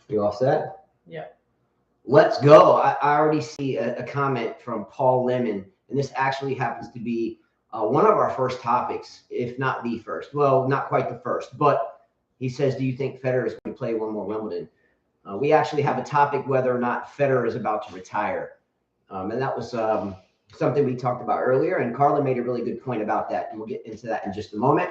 You all set? Yeah. Let's go. I already see a comment from Paul Lemon, and this actually happens to be one of our first topics, if not the first. Well, not quite the first, but he says, do you think Federer is going to play one more Wimbledon? We actually have a topic whether or not Federer is about to retire. And that was something we talked about earlier, and Carla made a really good point about that, and we'll get into that in just a moment.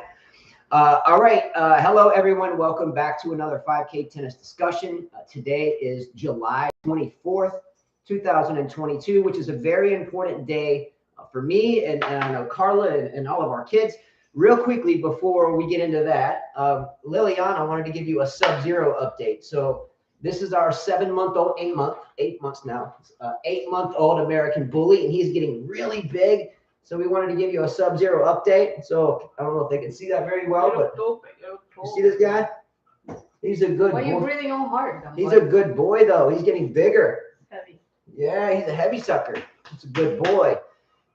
All right. Hello, everyone. Welcome back to another 5K tennis discussion. Today is July 24th, 2022, which is a very important day for me and I know Carla and all of our kids. Real quickly, before we get into that, Liliana wanted to give you a Sub-Zero update. So this is our 7-month-old, 8 months now, 8-month-old American bully, and he's getting really big. So we wanted to give you a Sub-Zero update. So I don't know if they can see that very well, but you see this guy? He's a good boy. Why are you breathing all hard? He's a good boy, though. He's getting bigger. Heavy. Yeah, he's a heavy sucker. He's a good boy.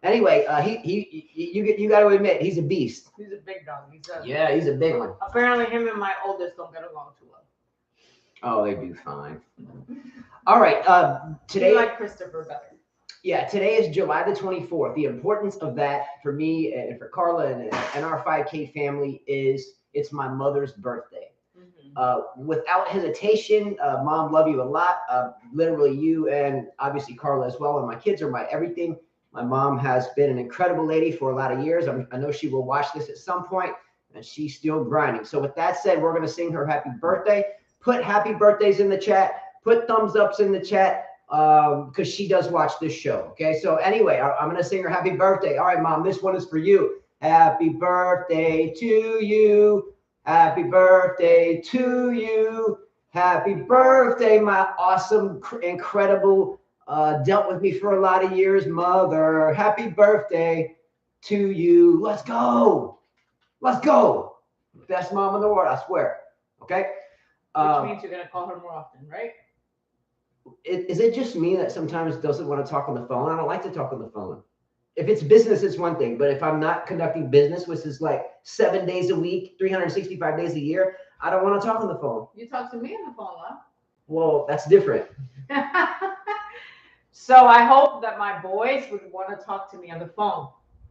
Anyway, you got to admit, he's a beast. He's a big dog. He's a big one. Apparently, him and my oldest don't get along too well. Oh, they do fine. All right. Today, you like Christopher better. Yeah, today is July the 24th. The importance of that for me and for Carla and our 5K family is it's my mother's birthday. Without hesitation, Mom, love you a lot. Literally you and obviously Carla as well. And my kids are my everything. My mom has been an incredible lady for a lot of years. I know she will watch this at some point, and she's still grinding. So with that said, we're going to sing her happy birthday. Put happy birthdays in the chat. Put thumbs ups in the chat. Because she does watch this show. Okay, so anyway, I'm gonna sing her happy birthday. All right, Mom, this one is for you. Happy birthday to you. Happy birthday to you. Happy birthday, my awesome, incredible, dealt with me for a lot of years, mother. Happy birthday to you. Let's go. Let's go. Best mom in the world, I swear. Okay. Which means you're gonna call her more often, right? Is it just me that sometimes doesn't want to talk on the phone? I don't like to talk on the phone. If it's business, it's one thing. But if I'm not conducting business, which is like 7 days a week, 365 days a year, I don't want to talk on the phone. You talk to me on the phone, huh? Well, that's different. So I hope that my boys would want to talk to me on the phone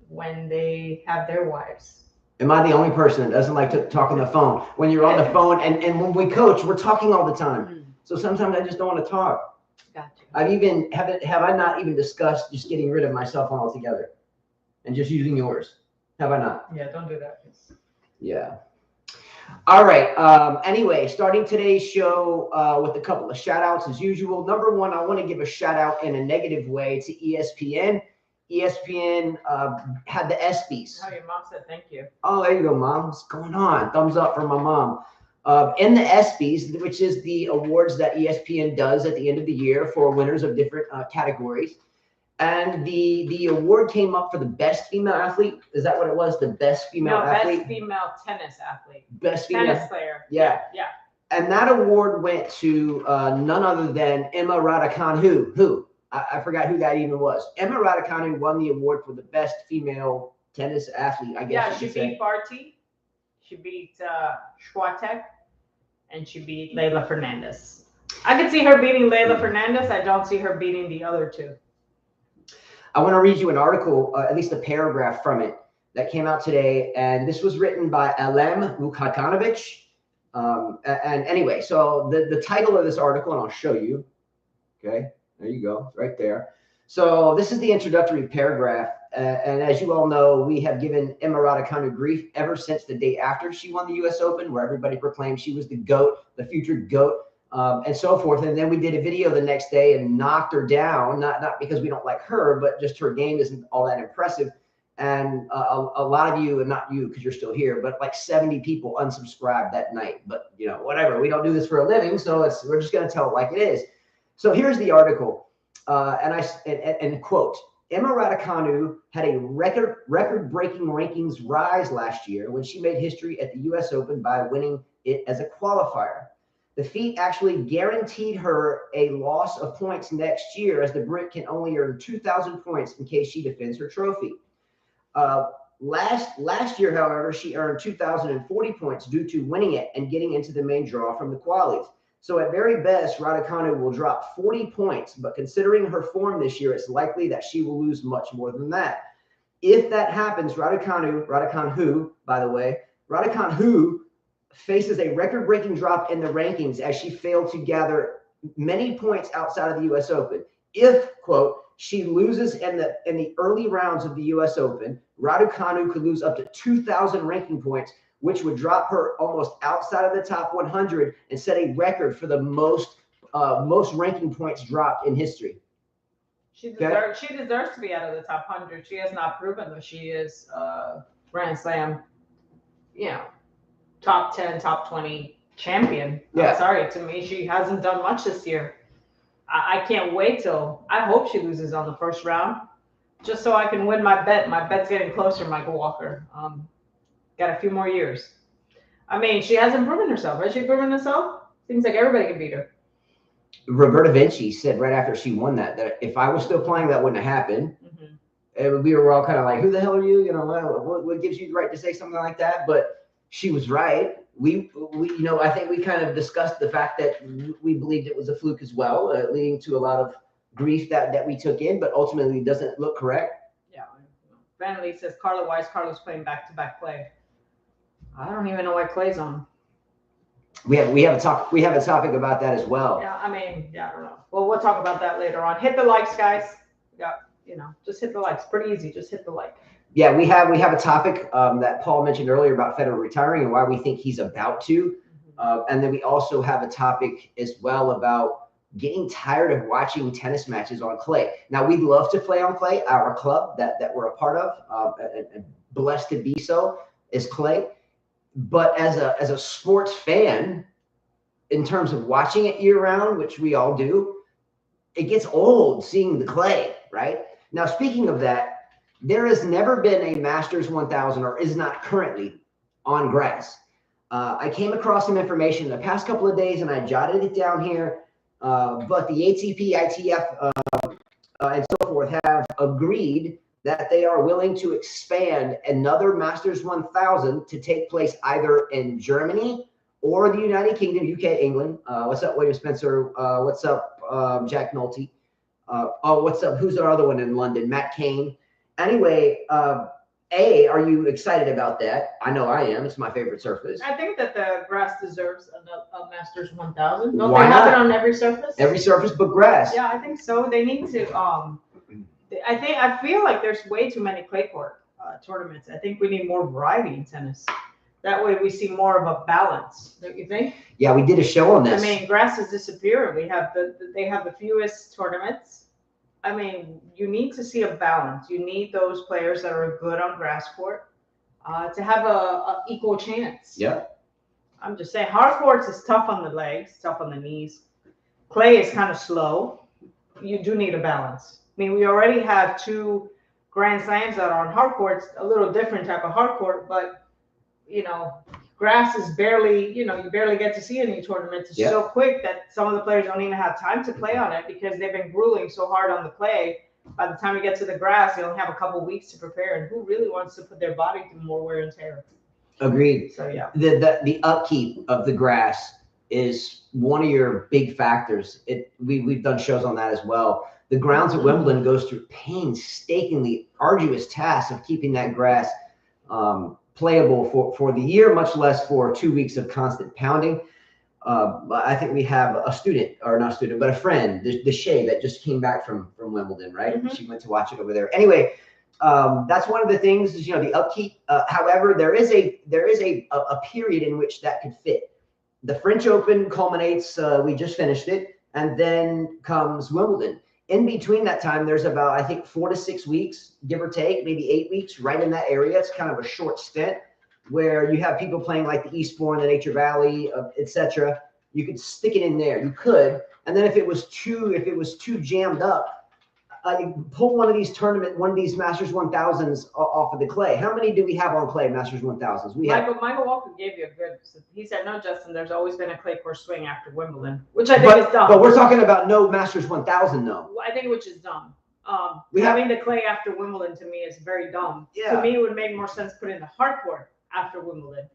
when they have their wives. Am I the only person that doesn't like to talk on the phone? When you're on the phone and when we coach, we're talking all the time. So sometimes I just don't want to talk. Gotcha. Have I not even discussed just getting rid of my cell phone altogether and just using yours? Have I not? Yeah, don't do that. Yeah. All right. Anyway, starting today's show with a couple of shout outs as usual. Number one, I want to give a shout out in a negative way to ESPN. ESPN had the ESPYs. Oh, your mom said thank you. Oh, there you go, Mom. What's going on? Thumbs up for my mom. In the ESPYs, which is the awards that ESPN does at the end of the year for winners of different categories. And the award came up for the best female athlete. Is that what it was? The best female athlete? Best female tennis athlete. Best female tennis player. Yeah. And that award went to none other than Emma Raducan who? I forgot who that even was. Emma Raducan won the award for the best female tennis athlete, I guess. Yeah, she beat Barty. She beat Swiatek, and she beat Leylah Fernandez. I could see her beating Leylah Fernandez. I don't see her beating the other two. I want to read you an article, at least a paragraph from it, that came out today. And this was written by Alem Vukadinovic. And anyway, so the title of this article, and I'll show you. Okay, there you go, right there. So this is the introductory paragraph. And as you all know, we have given Emma Raducan grief ever since the day after she won the U.S. Open, where everybody proclaimed she was the GOAT, the future GOAT, and so forth. And then we did a video the next day and knocked her down, not because we don't like her, but just her game isn't all that impressive. And a lot of you, and not you because you're still here, but like 70 people unsubscribed that night. But, you know, whatever. We don't do this for a living, so we're just going to tell it like it is. So here's the article, and quote, Emma Raducan had a record-breaking rankings rise last year when she made history at the U.S. Open by winning it as a qualifier. The feat actually guaranteed her a loss of points next year, as the Brit can only earn 2,000 points in case she defends her trophy. Last year, however, she earned 2,040 points due to winning it and getting into the main draw from the qualies. So at very best, Raducanu will drop 40 points, but considering her form this year, it's likely that she will lose much more than that. If that happens, Raducan WHO, by the way, Raducan WHO faces a record-breaking drop in the rankings as she failed to gather many points outside of the U.S. Open. If, quote, she loses in the early rounds of the U.S. Open, Raducanu could lose up to 2,000 ranking points, which would drop her almost outside of the top 100 and set a record for the most ranking points dropped in history. She deserves to be out of the top 100. She has not proven that she is Grand Slam, top 10, top 20 champion. Yeah. I'm sorry, to me, she hasn't done much this year. I can't wait till, I hope she loses on the first round, just so I can win my bet. My bet's getting closer, Michael Walker. Got a few more years. I mean, she hasn't proven herself. Has she proven herself? Seems like everybody can beat her. Roberta Vinci said right after she won that if I was still playing, that wouldn't have happened. Mm-hmm. We were all kind of like, who the hell are you? What gives you the right to say something like that? But she was right. We I think we kind of discussed the fact that we believed it was a fluke as well, leading to a lot of grief that we took in, but ultimately doesn't look correct. Yeah. Vanley says, Carla, why is Carlos playing back-to-back play? I don't even know why Clay's on. We have a topic about that as well. Yeah, I don't know. Well, we'll talk about that later on. Hit the likes, guys. Yeah, just hit the likes. Pretty easy. Just hit the like. Yeah, we have a topic that Paul mentioned earlier about Federer retiring and why we think he's about to. And then we also have a topic as well about getting tired of watching tennis matches on clay. Now, we'd love to play on clay. Our club that we're a part of, and blessed to be so, is clay. But as a sports fan, in terms of watching it year round, which we all do, it gets old seeing the clay, right? Now, speaking of that, there has never been a Masters 1000, or is not currently, on grass. I came across some information the past couple of days, and I jotted it down here. But the ATP, ITF, and so forth have agreed that they are willing to expand another Masters 1000 to take place either in Germany or the United Kingdom, UK, England. What's up, William Spencer? What's up, Jack Nolte? What's up? Who's our other one in London? Matt Cain. Anyway, are you excited about that? I know I am. It's my favorite surface. I think that the grass deserves a Masters 1000. Don't Why they have not? it on every surface? Every surface but grass. Yeah, I think so. They need to. I feel like there's way too many clay court tournaments. I think we need more variety in tennis. That way we see more of a balance. Don't you think? Yeah, we did a show on this. I mean, grass is disappearing. They have the fewest tournaments. I mean, you need to see a balance. You need those players that are good on grass court to have a equal chance. Yeah. I'm just saying, hard courts is tough on the legs, tough on the knees. Clay is kind of slow. You do need a balance. I mean, we already have 2 Grand Slams that are on hard courts, a little different type of hard court, but grass is barely, you barely get to see any tournaments. It's so quick that some of the players don't even have time to play on it because they've been grueling so hard on the clay. By the time you get to the grass, you only have a couple weeks to prepare. And who really wants to put their body through more wear and tear? Agreed. So, yeah. The upkeep of the grass is one of your big factors. We've done shows on that as well. The grounds at Wimbledon goes through painstakingly arduous tasks of keeping that grass playable for the year, much less for 2 weeks of constant pounding. But I think we have a friend, the Shay, that just came back from Wimbledon, right? Mm-hmm. She went to watch it over there. Anyway, that's one of the things is, the upkeep. However, there is a period in which that could fit. The French Open culminates, we just finished it, and then comes Wimbledon. In between that time, there's about, I think, 4 to 6 weeks, give or take, maybe 8 weeks, right in that area. It's kind of a short stint where you have people playing like the Eastbourne, the Nature Valley, etc. You could stick it in there. You could, and then if it was too jammed up, pull one of these Masters 1000s off of the clay. How many do we have on clay Masters 1000s? Michael Walker gave you a good. He said, "No, Justin. There's always been a clay court swing after Wimbledon, which I think is dumb." But we're talking about no Masters 1000, though. I think which is dumb. Having the clay after Wimbledon to me is very dumb. Yeah. To me, it would make more sense put in the hard court after Wimbledon.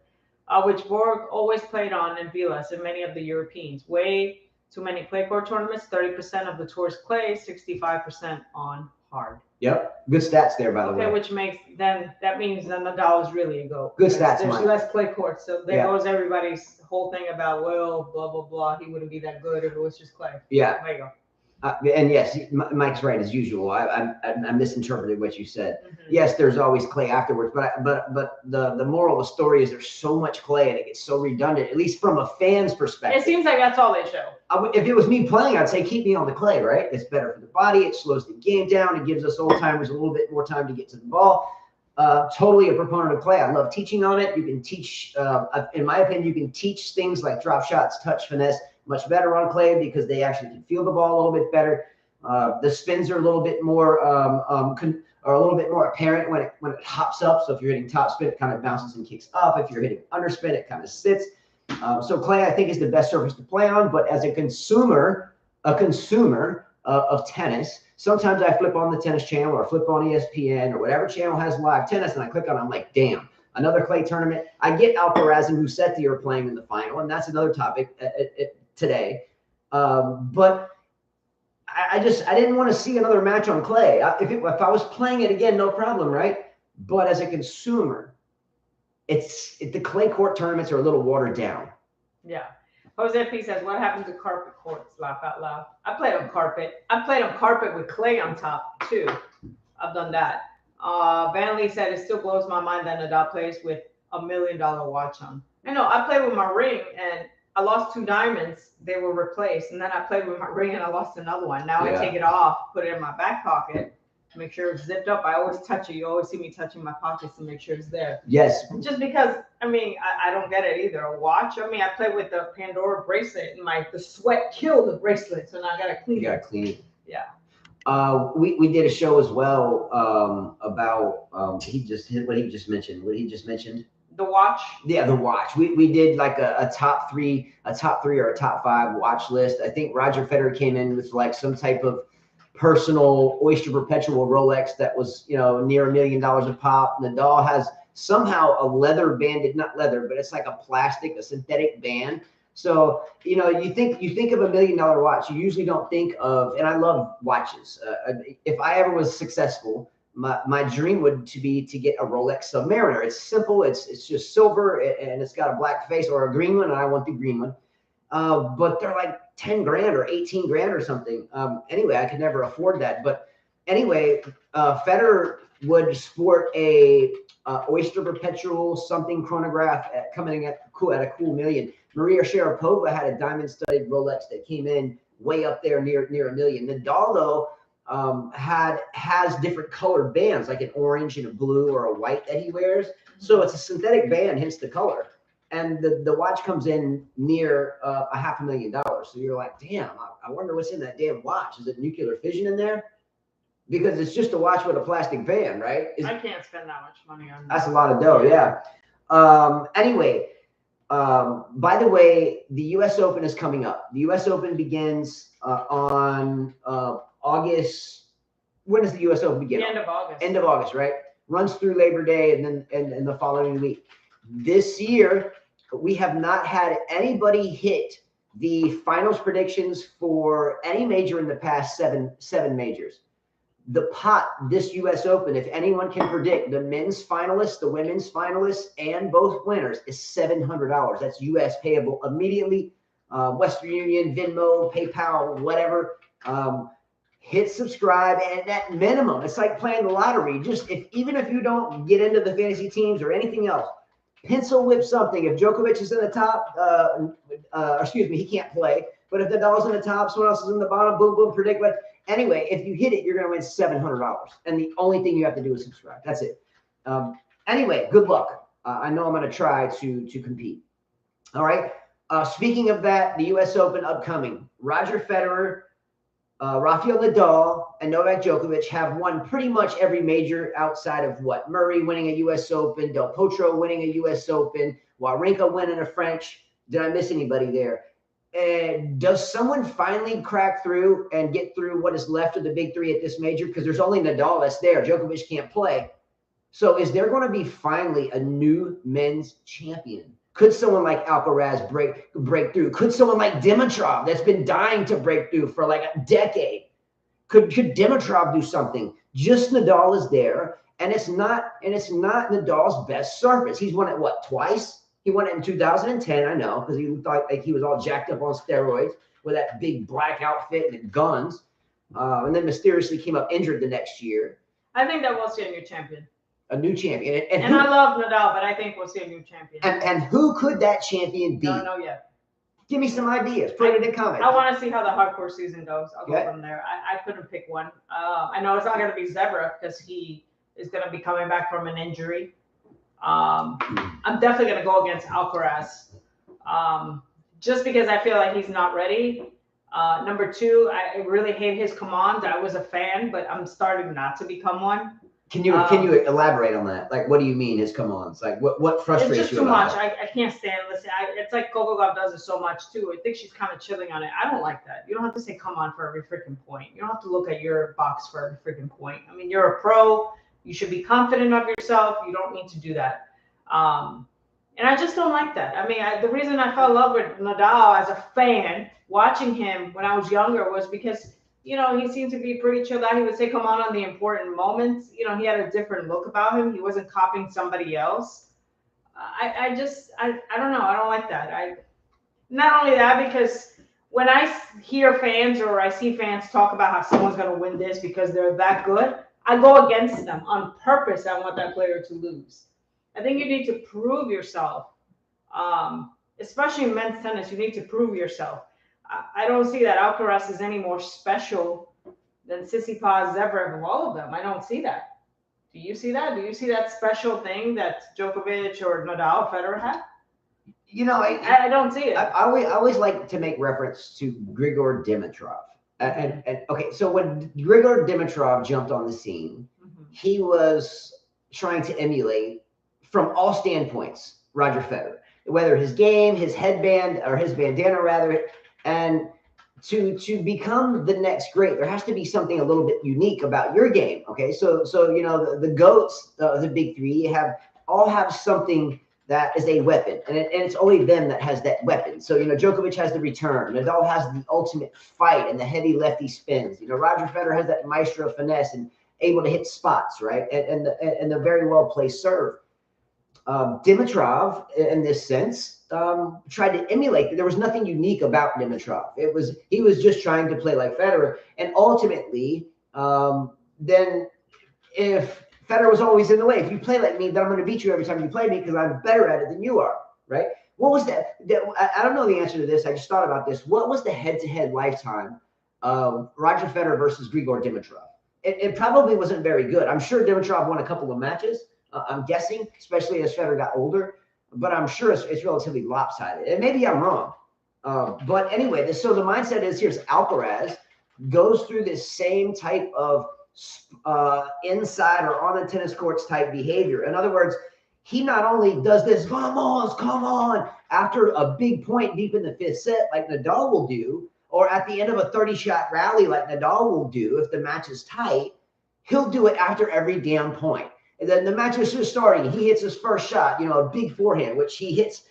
which Borg always played on in Vilas and many of the Europeans. Way too many clay court tournaments, 30% of the tour's clay, 65% on hard. Yep, good stats there, by the way. Okay, which makes that means that Nadal is really a GOAT. Good stats, There's Mike. less clay courts, so there goes everybody's whole thing about blah blah blah. He wouldn't be that good if it was just clay. Yeah. There you go. And yes, Mike's right as usual. I misinterpreted what you said. Mm-hmm. Yes, there's always clay afterwards, but the moral of the story is there's so much clay and it gets so redundant. At least from a fan's perspective. It seems like that's all they show. If it was me playing, I'd say keep me on the clay. Right? It's better for the body. It slows the game down. It gives us old timers a little bit more time to get to the ball. Totally a proponent of clay. I love teaching on it. You can teach, in my opinion, you can teach things like drop shots, touch, finesse much better on clay because they actually can feel the ball a little bit better. The spins are a little bit more apparent when it hops up. So if you're hitting top spin, it kind of bounces and kicks up. If you're hitting underspin, it kind of sits. So clay, I think, is the best surface to play on. But as a consumer of tennis, sometimes I flip on the tennis channel or flip on ESPN or whatever channel has live tennis, and I click on it. I'm like, damn, another clay tournament. I get Alcaraz and Musetti are playing in the final, and that's another topic today. But I didn't want to see another match on clay. If I was playing it again, no problem, right? But as a consumer, the clay court tournaments are a little watered down. Yeah. Jose P says, what happened to carpet courts? Laugh out loud. I played on carpet. I played on carpet with clay on top too. I've done that. Van Lee said, it still blows my mind that Nadal plays with $1 million watch on. I know, I played with my ring and I lost 2 diamonds. They were replaced. And then I played with my ring and I lost another one. Now I take it off, put it in my back pocket, make sure it's zipped up. I always touch it. You always see me touching my pockets to make sure it's there. Yes. Just because, I mean, I don't get it either. A watch. I mean, I played with the Pandora bracelet and the sweat killed the bracelet. So now I got to clean it. You got to clean it. Yeah. We did a show as well about what he just mentioned. The watch. Yeah, the watch. We did like a top three or a top 5 watch list. I think Roger Federer came in with like some type of personal Oyster Perpetual Rolex that was near $1 million a pop. Nadal has somehow a leather banded, not leather, but it's like a synthetic band. So you think of $1 million watch, you usually don't think of. And I love watches. If I ever was successful, my dream would be to get a Rolex Submariner. It's simple. It's just silver and it's got a black face or a green one. And I want the green one. But they're like 10 grand or 18 grand or something. Anyway, I could never afford that. But anyway, Federer would sport a Oyster Perpetual something chronograph coming at a cool $1 million. Maria Sharapova had a diamond studded Rolex that came in way up there near $1 million. Nadal though has different colored bands, like an orange and a blue or a white that he wears. So it's a synthetic band, hence the color. And the watch comes in near $500,000. So you're like, damn, I wonder what's in that damn watch. Is it nuclear fission in there? Because it's just a watch with a plastic band, right? I can't spend that much money on that. That's a lot of dough, yeah. Anyway, by the way, the U.S. Open is coming up. The U.S. Open begins on August. When does the U.S. Open begin? The end of August. End of August, right? Runs through Labor Day and then and the following week. This year, we have not had anybody hit the finals predictions for any major in the past seven majors. The pot this U.S. Open, if anyone can predict the men's finalists, the women's finalists, and both winners, is $700. That's U.S. payable immediately. Western Union, Venmo, PayPal, whatever. Hit subscribe, and at minimum, it's like playing the lottery. Just even if you don't get into the fantasy teams or anything else, pencil whip something. If Djokovic is in the top, he can't play. But if Nadal's in the top, someone else is in the bottom, boom, boom, predict what. Anyway, if you hit it, you're going to win $700. And the only thing you have to do is subscribe. That's it. Anyway, good luck. I know I'm going to try to compete. All right. Speaking of that, the U.S. Open upcoming. Roger Federer, Rafael Nadal, and Novak Djokovic have won pretty much every major outside of what? Murray winning a U.S. Open, Del Potro winning a U.S. Open, Wawrinka winning a French. Did I miss anybody there? And does someone finally crack through and get through what is left of the big three at this major? Because there's only Nadal that's there. Djokovic can't play. So is there going to be finally a new men's champion? Could someone like Alcaraz break through? Could someone like Dimitrov, that's been dying to break through for like a decade, could Dimitrov do something? Just Nadal is there, and it's not Nadal's best surface. He's won it what, twice? He won it in 2010, I know, because he thought like he was all jacked up on steroids with that big black outfit and guns, and then mysteriously came up injured the next year. I think that we'll see a new champion. A new champion. And I love Nadal, but I think we'll see a new champion. And who could that champion be? I don't know yet. Give me some ideas. Put it in the comments. I want to see how the hardcore season goes. I'll go from there. I couldn't pick one. I know it's not going to be Zverev because he is going to be coming back from an injury. I'm definitely going to go against Alcaraz just because I feel like he's not ready. Number two, I really hate his commands. I was a fan, but I'm starting not to become one. Can you elaborate on that? Like, what do you mean his come-ons? Like, what frustrates you? It's just too much. I can't stand listening. It's like Coco does it so much too. I think she's kind of chilling on it. I don't like that. You don't have to say "come on" for every freaking point. You don't have to look at your box for every freaking point. I mean, you're a pro. You should be confident of yourself. You don't need to do that. And I just don't like that. I mean, the reason I fell in love with Nadal as a fan, watching him when I was younger, was because, you know, he seemed to be pretty chilled out. He would say, "come on the important moments." You know, he had a different look about him. He wasn't copying somebody else. I don't know. I don't like that. Not only that, because when I hear fans or I see fans talk about how someone's going to win this because they're that good, I go against them on purpose. I want that player to lose. I think you need to prove yourself. Especially in men's tennis, you need to prove yourself. I don't see that Alcaraz is any more special than Tsitsipas, Zverev, of all of them. I don't see that. Do you see that? Do you see that special thing that Djokovic or Nadal, Federer have? You know, I don't see it. I always like to make reference to Grigor Dimitrov. And okay, so when Grigor Dimitrov jumped on the scene, he was trying to emulate, from all standpoints, Roger Federer. Whether his game, his headband, or his bandana rather, and to become the next great, there has to be something a little bit unique about your game. Okay, so you know the goats, the big three, all have something that is a weapon, and it's only them that has that weapon. So you know Djokovic has the return, Nadal has the ultimate fight and the heavy lefty spins. You know Roger Federer has that maestro finesse and able to hit spots, right, and the very well placed serve. Dimitrov, in this sense, tried to emulate. There was nothing unique about Dimitrov. He was just trying to play like Federer, and ultimately, then if Federer was always in the way, if you play like me, then I'm going to beat you every time you play me because I'm better at it than you are, right? What was that? I don't know the answer to this. I just thought about this. What was the head-to-head lifetime of Roger Federer versus Grigor Dimitrov? It probably wasn't very good. I'm sure Dimitrov won a couple of matches. I'm guessing, especially as Federer got older, but I'm sure it's relatively lopsided. And maybe I'm wrong. But anyway, so the mindset is here's Alcaraz goes through this same type of inside or on the tennis courts type behavior. In other words, he not only does this, come on, after a big point deep in the fifth set, like Nadal will do, or at the end of a 30-shot rally, like Nadal will do if the match is tight, he'll do it after every damn point. And then the match is just starting. He hits his first shot, you know, a big forehand, which he hits.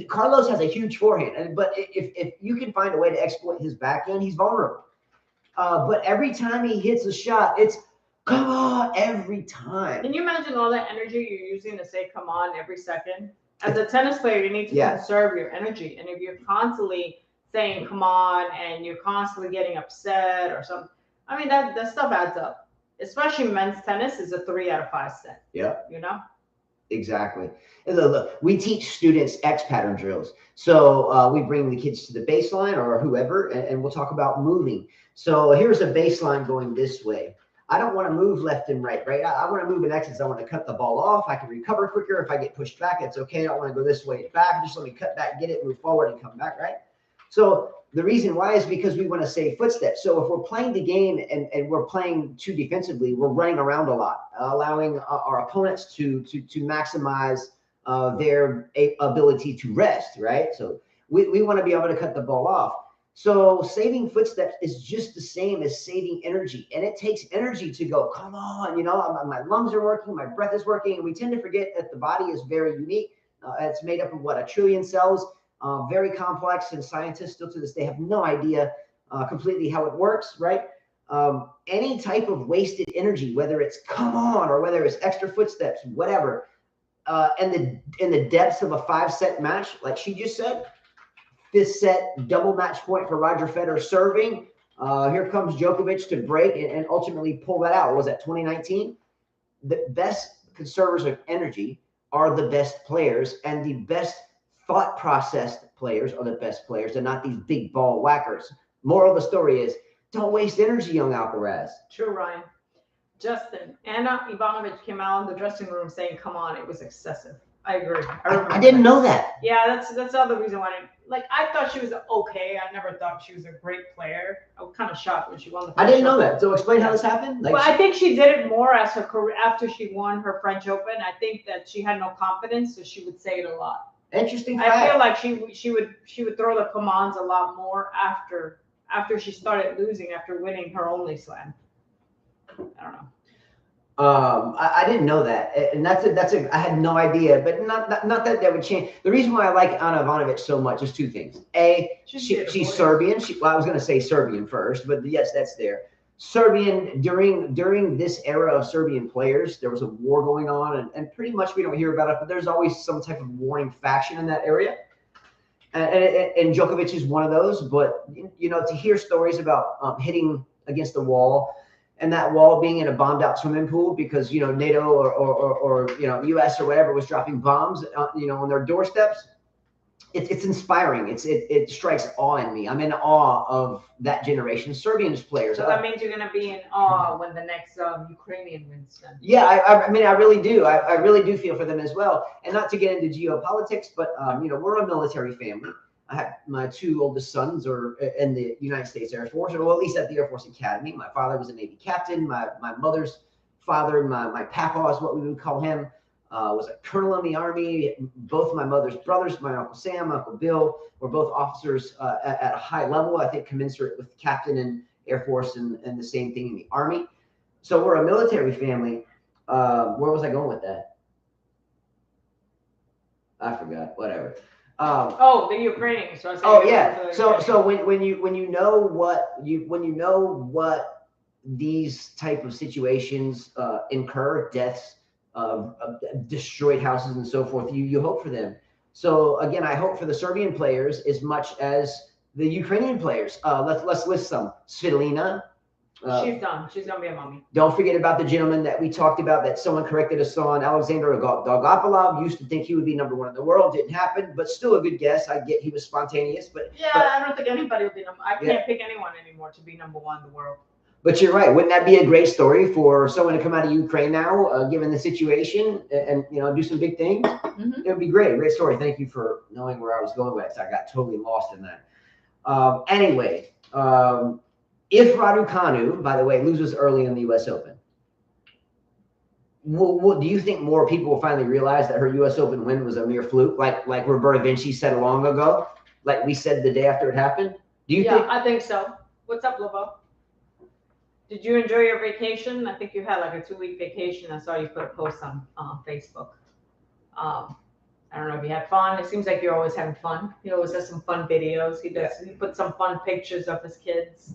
Carlos has a huge forehand, but if you can find a way to exploit his backhand, he's vulnerable. But every time he hits a shot, it's come on every time. Can you imagine all that energy you're using to say come on every second? As a tennis player, you need to conserve your energy. And if you're constantly saying come on and you're constantly getting upset or something, I mean, that stuff adds up. Especially men's tennis is a 3 out of 5 set. Yeah. You know? Exactly. And look, we teach students X pattern drills. So we bring the kids to the baseline or whoever, and we'll talk about moving. So here's a baseline going this way. I don't want to move left and right? I want to move in X's. I want to cut the ball off. I can recover quicker. If I get pushed back, it's okay. I don't want to go this way back. Just let me cut back, get it, move forward, and come back, right? So the reason why is because we want to save footsteps. So if we're playing the game and we're playing too defensively, we're running around a lot, allowing our opponents to maximize their ability to rest, right? So we want to be able to cut the ball off. So saving footsteps is just the same as saving energy. And it takes energy to go, come on, you know, my lungs are working, my breath is working. And we tend to forget that the body is very unique. It's made up of what, 1 trillion cells, very complex, and scientists still to this day have no idea completely how it works, right? Any type of wasted energy, whether it's come on or whether it's extra footsteps, whatever, in the depths of a 5-set match, like she just said, 5th set, double match point for Roger Federer serving. Here comes Djokovic to break and ultimately pull that out. What was that, 2019? The best conservers of energy are the best players, and the best thought processed players are the best players, and not these big ball whackers. Moral of the story is, don't waste energy, young Alcaraz. True, Ryan. Justin, Anna Ivanovic came out in the dressing room saying, come on, it was excessive. I agree. I didn't know that. Yeah, that's the other reason why. I thought she was okay. I never thought she was a great player. I was kind of shocked when she won the. I didn't know that. So explain how this happened. Well, I think she did it more as her career after she won her French Open. I think that she had no confidence, so she would say it a lot. Interesting fact. I feel like she would throw the commands a lot more after she started losing after winning her only slam. I don't know. I didn't know that, and I had no idea, but not that would change. The reason why I like Anna Ivanovic so much is 2 things. A, she's Serbian. I was going to say Serbian first, but yes, that's there. Serbian, during this era of Serbian players, there was a war going on, and pretty much we don't hear about it, but there's always some type of warring faction in that area. And Djokovic is one of those. But to hear stories about hitting against the wall, and that wall being in a bombed out swimming pool because NATO or US or whatever was dropping bombs on their doorsteps, it's inspiring. It strikes awe in me. I'm in awe of that generation, Serbian players. So that means you're gonna be in awe when the next Ukrainian wins then. Yeah, I mean I really do. I really do feel for them as well. And not to get into geopolitics, but we're a military family. I have my 2 oldest sons are in the United States Air Force, or well, at least at the Air Force Academy. My father was a Navy captain. My mother's father, my papa is what we would call him, was a colonel in the Army. Both my mother's brothers, my Uncle Sam, Uncle Bill, were both officers at a high level, I think commensurate with captain in Air Force and the same thing in the Army. So we're a military family. Where was I going with that? I forgot. Whatever. The Ukrainians. So So when you know what these type of situations incur, deaths, destroyed houses and so forth, you hope for them. So again, I hope for the Serbian players as much as the Ukrainian players. Let's list some. Svitolina. She's done. She's gonna be a mommy. Don't forget about the gentleman that we talked about that someone corrected us on, Alexander Dolgopolov. Used to think he would be #1 in the world. Didn't happen, but still a good guess. I get he was spontaneous, but I don't think anybody would be I can't pick anyone anymore to be #1 in the world. But you're right. Wouldn't that be a great story for someone to come out of Ukraine now, given the situation, and do some big things? Mm-hmm. It would be great. Great story. Thank you for knowing where I was going with it. I got totally lost in that. Anyway. If Raducanu, by the way, loses early in the U.S. Open, do you think more people will finally realize that her U.S. Open win was a mere fluke, like Roberta Vinci said long ago, like we said the day after it happened? Do you think? Yeah, I think so. What's up, Lebeau? Did you enjoy your vacation? I think you had like a 2-week vacation. I saw you put a post on Facebook. I don't know if you had fun. It seems like you're always having fun. He always has some fun videos. He does. Yeah. He puts some fun pictures of his kids.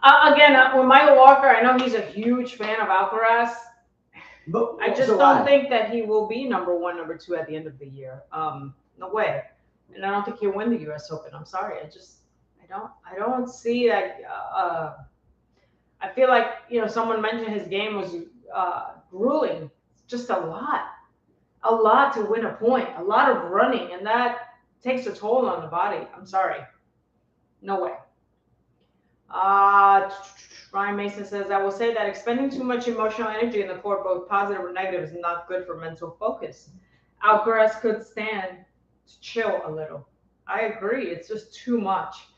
Again, with Michael Walker, I know he's a huge fan of Alcaraz. But I just don't think that he will be #1, #2 at the end of the year. No way. And I don't think he'll win the U.S. Open. I'm sorry. I don't see that. I feel like someone mentioned his game was grueling. Just a lot to win a point, a lot of running, and that takes a toll on the body. I'm sorry. No way. Ryan Mason says, I will say that expending too much emotional energy in the court, both positive or negative, is not good for mental focus. Alcaraz could stand to chill a little. I agree. It's just too much.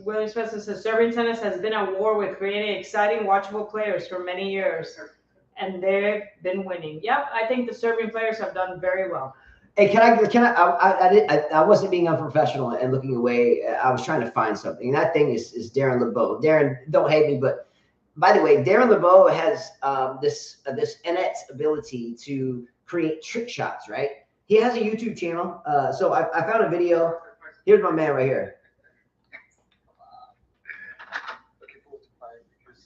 William Spencer says, Serbian tennis has been at war with creating exciting, watchable players for many years, and they've been winning. Yep, I think the Serbian players have done very well. Hey, I wasn't being unprofessional and looking away. I was trying to find something. And that thing is Darren Lebeau. Darren, don't hate me, but by the way, Darren Lebeau has this innate ability to create trick shots, right? He has a YouTube channel. So I found a video. Here's my man right here. Looking forward to playing because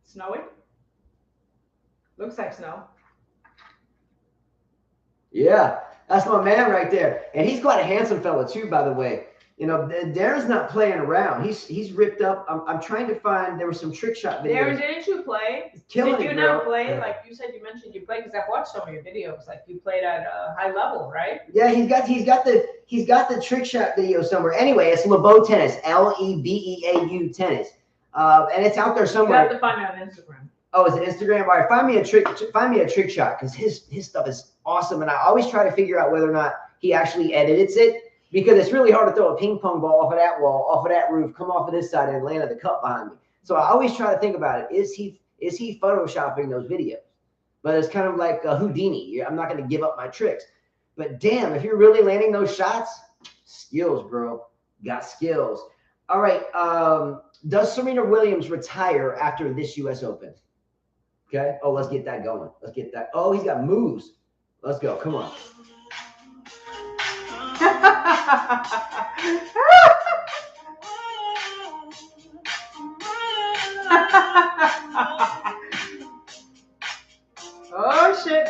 Snowy? Looks like snow. Yeah, that's my man right there. And he's quite a handsome fella too, by the way. You know, Darren's not playing around. He's ripped up. I'm trying to find. There were some trick shot videos. Darren, didn't you play? Killing Did you it, not girl. play? Like you said, you mentioned you played because I've watched some of your videos. Like you played at a high level, right? Yeah, he's got the trick shot video somewhere. Anyway, it's Lebeau Tennis, Lebeau Tennis, and it's out there You somewhere. have to find it on Instagram. Oh, is it Instagram? All right, find me a trick shot because his stuff is awesome, and I always try to figure out whether or not he actually edits it. Because it's really hard to throw a ping pong ball off of that wall, off of that roof, come off of this side, and land at the cup behind me. So I always try to think about it. Is he photoshopping those videos? But it's kind of like a Houdini. I'm not going to give up my tricks. But damn, if you're really landing those shots, skills, bro. Got skills. All right. Does Serena Williams retire after this U.S. Open? Okay. Oh, let's get that going. Let's get that. Oh, he's got moves. Let's go. Come on. Oh shit.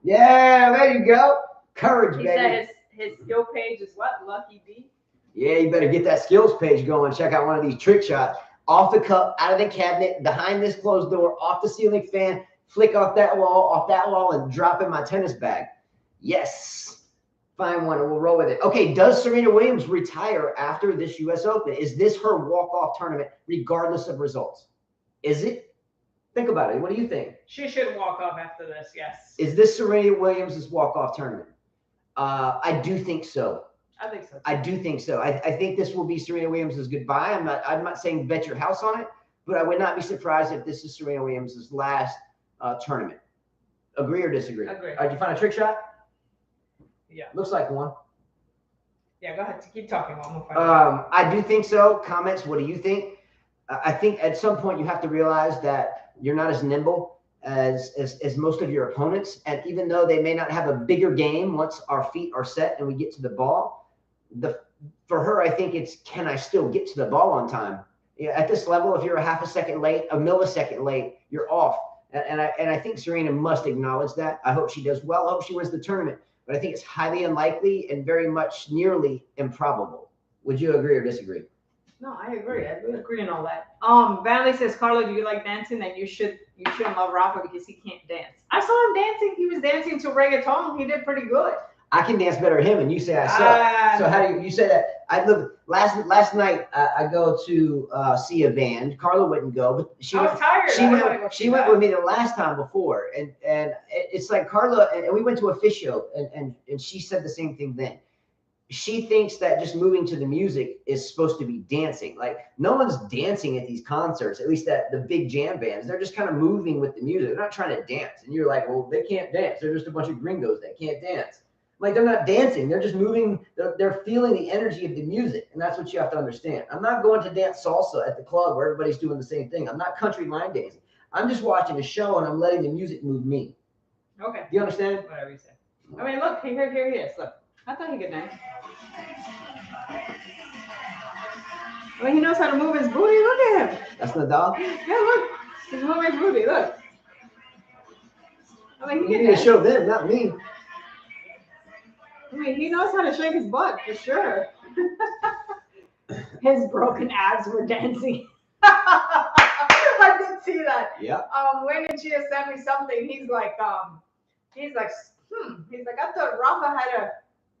Yeah, there you go. Courage, He baby. said his skill page is what? Lucky D? Yeah, you better get that skills page going. Check out one of these trick shots. Off the cup, out of the cabinet, behind this closed door, off the ceiling fan, flick off that wall, and drop in my tennis bag. Yes. Find one and we'll roll with it. Okay, does Serena Williams retire after this U.S. Open? Is this her walk-off tournament regardless of results? Is it? Think about it. What do you think? She should walk off after this, yes. Is this Serena Williams' walk-off tournament? I do think so. I think so. I do think so. I think this will be Serena Williams' goodbye. I'm not saying bet your house on it, but I would not be surprised if this is Serena Williams' last tournament. Agree or disagree? Agree. Did you find a trick shot? Yeah. Looks like one. Yeah, go ahead. Keep talking. I'm gonna I do think so. Comments, what do you think? I think at some point you have to realize that you're not as nimble as most of your opponents. And even though they may not have a bigger game once our feet are set and we get to the ball, for her, I think it's, can I still get to the ball on time? Yeah, at this level, if you're a half a second late, a millisecond late, you're off. And I think Serena must acknowledge that. I hope she does well. I hope she wins the tournament. But I think it's highly unlikely and very much nearly improbable. Would you agree or disagree? No, I agree. I agree on all that. Valley says, Carlo, do you like dancing? That you shouldn't love Rafa because he can't dance. I saw him dancing. He was dancing to reggaeton. He did pretty good. I can dance better than him, and you say I suck. So how do you say that? I look last night. I go to see a band. Carla wouldn't go, but she I was tired. She went with me the last time before, and it's like Carla and we went to a fish show, and she said the same thing then. She thinks that just moving to the music is supposed to be dancing. Like no one's dancing at these concerts, at least at the big jam bands. They're just kind of moving with the music. They're not trying to dance. And you're like, well, they can't dance. They're just a bunch of gringos that can't dance. Like they're not dancing. They're just moving. They're feeling the energy of the music. And that's what you have to understand. I'm not going to dance salsa at the club where everybody's doing the same thing. I'm not country line dancing. I'm just watching a show and I'm letting the music move me. Okay. Do you understand? Whatever you say. I mean, look, here he is. Look. I thought he could dance. Well, he knows how to move his booty. Look at him. That's Nadal? Yeah, look. He's moving his booty. Look. I mean, You need to show them, not me. I mean, he knows how to shake his butt for sure. His broken abs were dancing. I did see that. Yeah. When did she send me something? He's like, I thought Rafa had a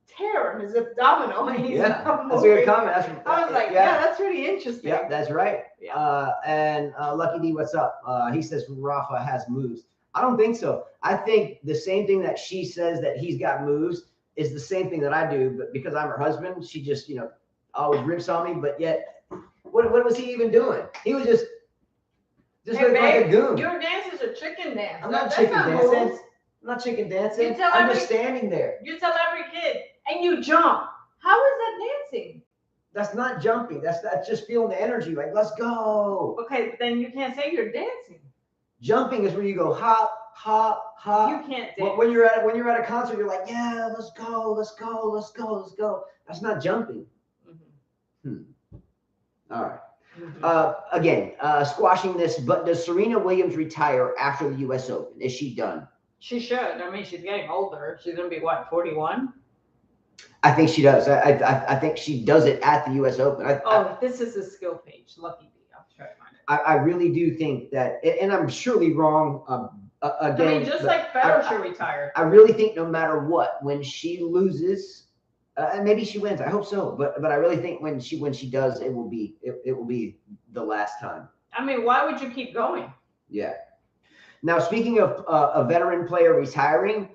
tear in his abdominal. Yeah, that's a good comment. I was like, yeah, that's pretty interesting. Yeah, that's right. Yeah. And Lucky D, what's up? He says Rafa has moves. I don't think so. I think the same thing that she says that he's got moves is the same thing that I do, but because I'm her husband, she just, always rips on me. But yet, what was he even doing? He was just hey, looked like a babe, goon. your dance is used to chicken dance. I'm not That's chicken dancing. moves. I'm not chicken dancing. You tell I'm every- just standing there. You tell every kid, and you jump. How is that dancing? That's not jumping. That's just feeling the energy. Like, let's go. Okay, then you can't say you're dancing. Jumping is where you go hop, hop, hop. You can't dance. When you're at a concert, you're like, yeah, let's go, let's go, let's go, let's go. That's not jumping. All right. Again, squashing this, but does Serena Williams retire after the U.S. Open? Is she done? She should. I mean, she's getting older. She's gonna be what, 41? I think she does. I think she does it at the U.S. Open. This is a skill page. Lucky me. I'll try to find it. I really do think that, and I'm surely wrong. Again, I mean, just like Federer should retire. I really think no matter what, when she loses, and maybe she wins. I hope so. But I really think when she does, it will be the last time. I mean, why would you keep going? Yeah. Now, speaking of a veteran player retiring,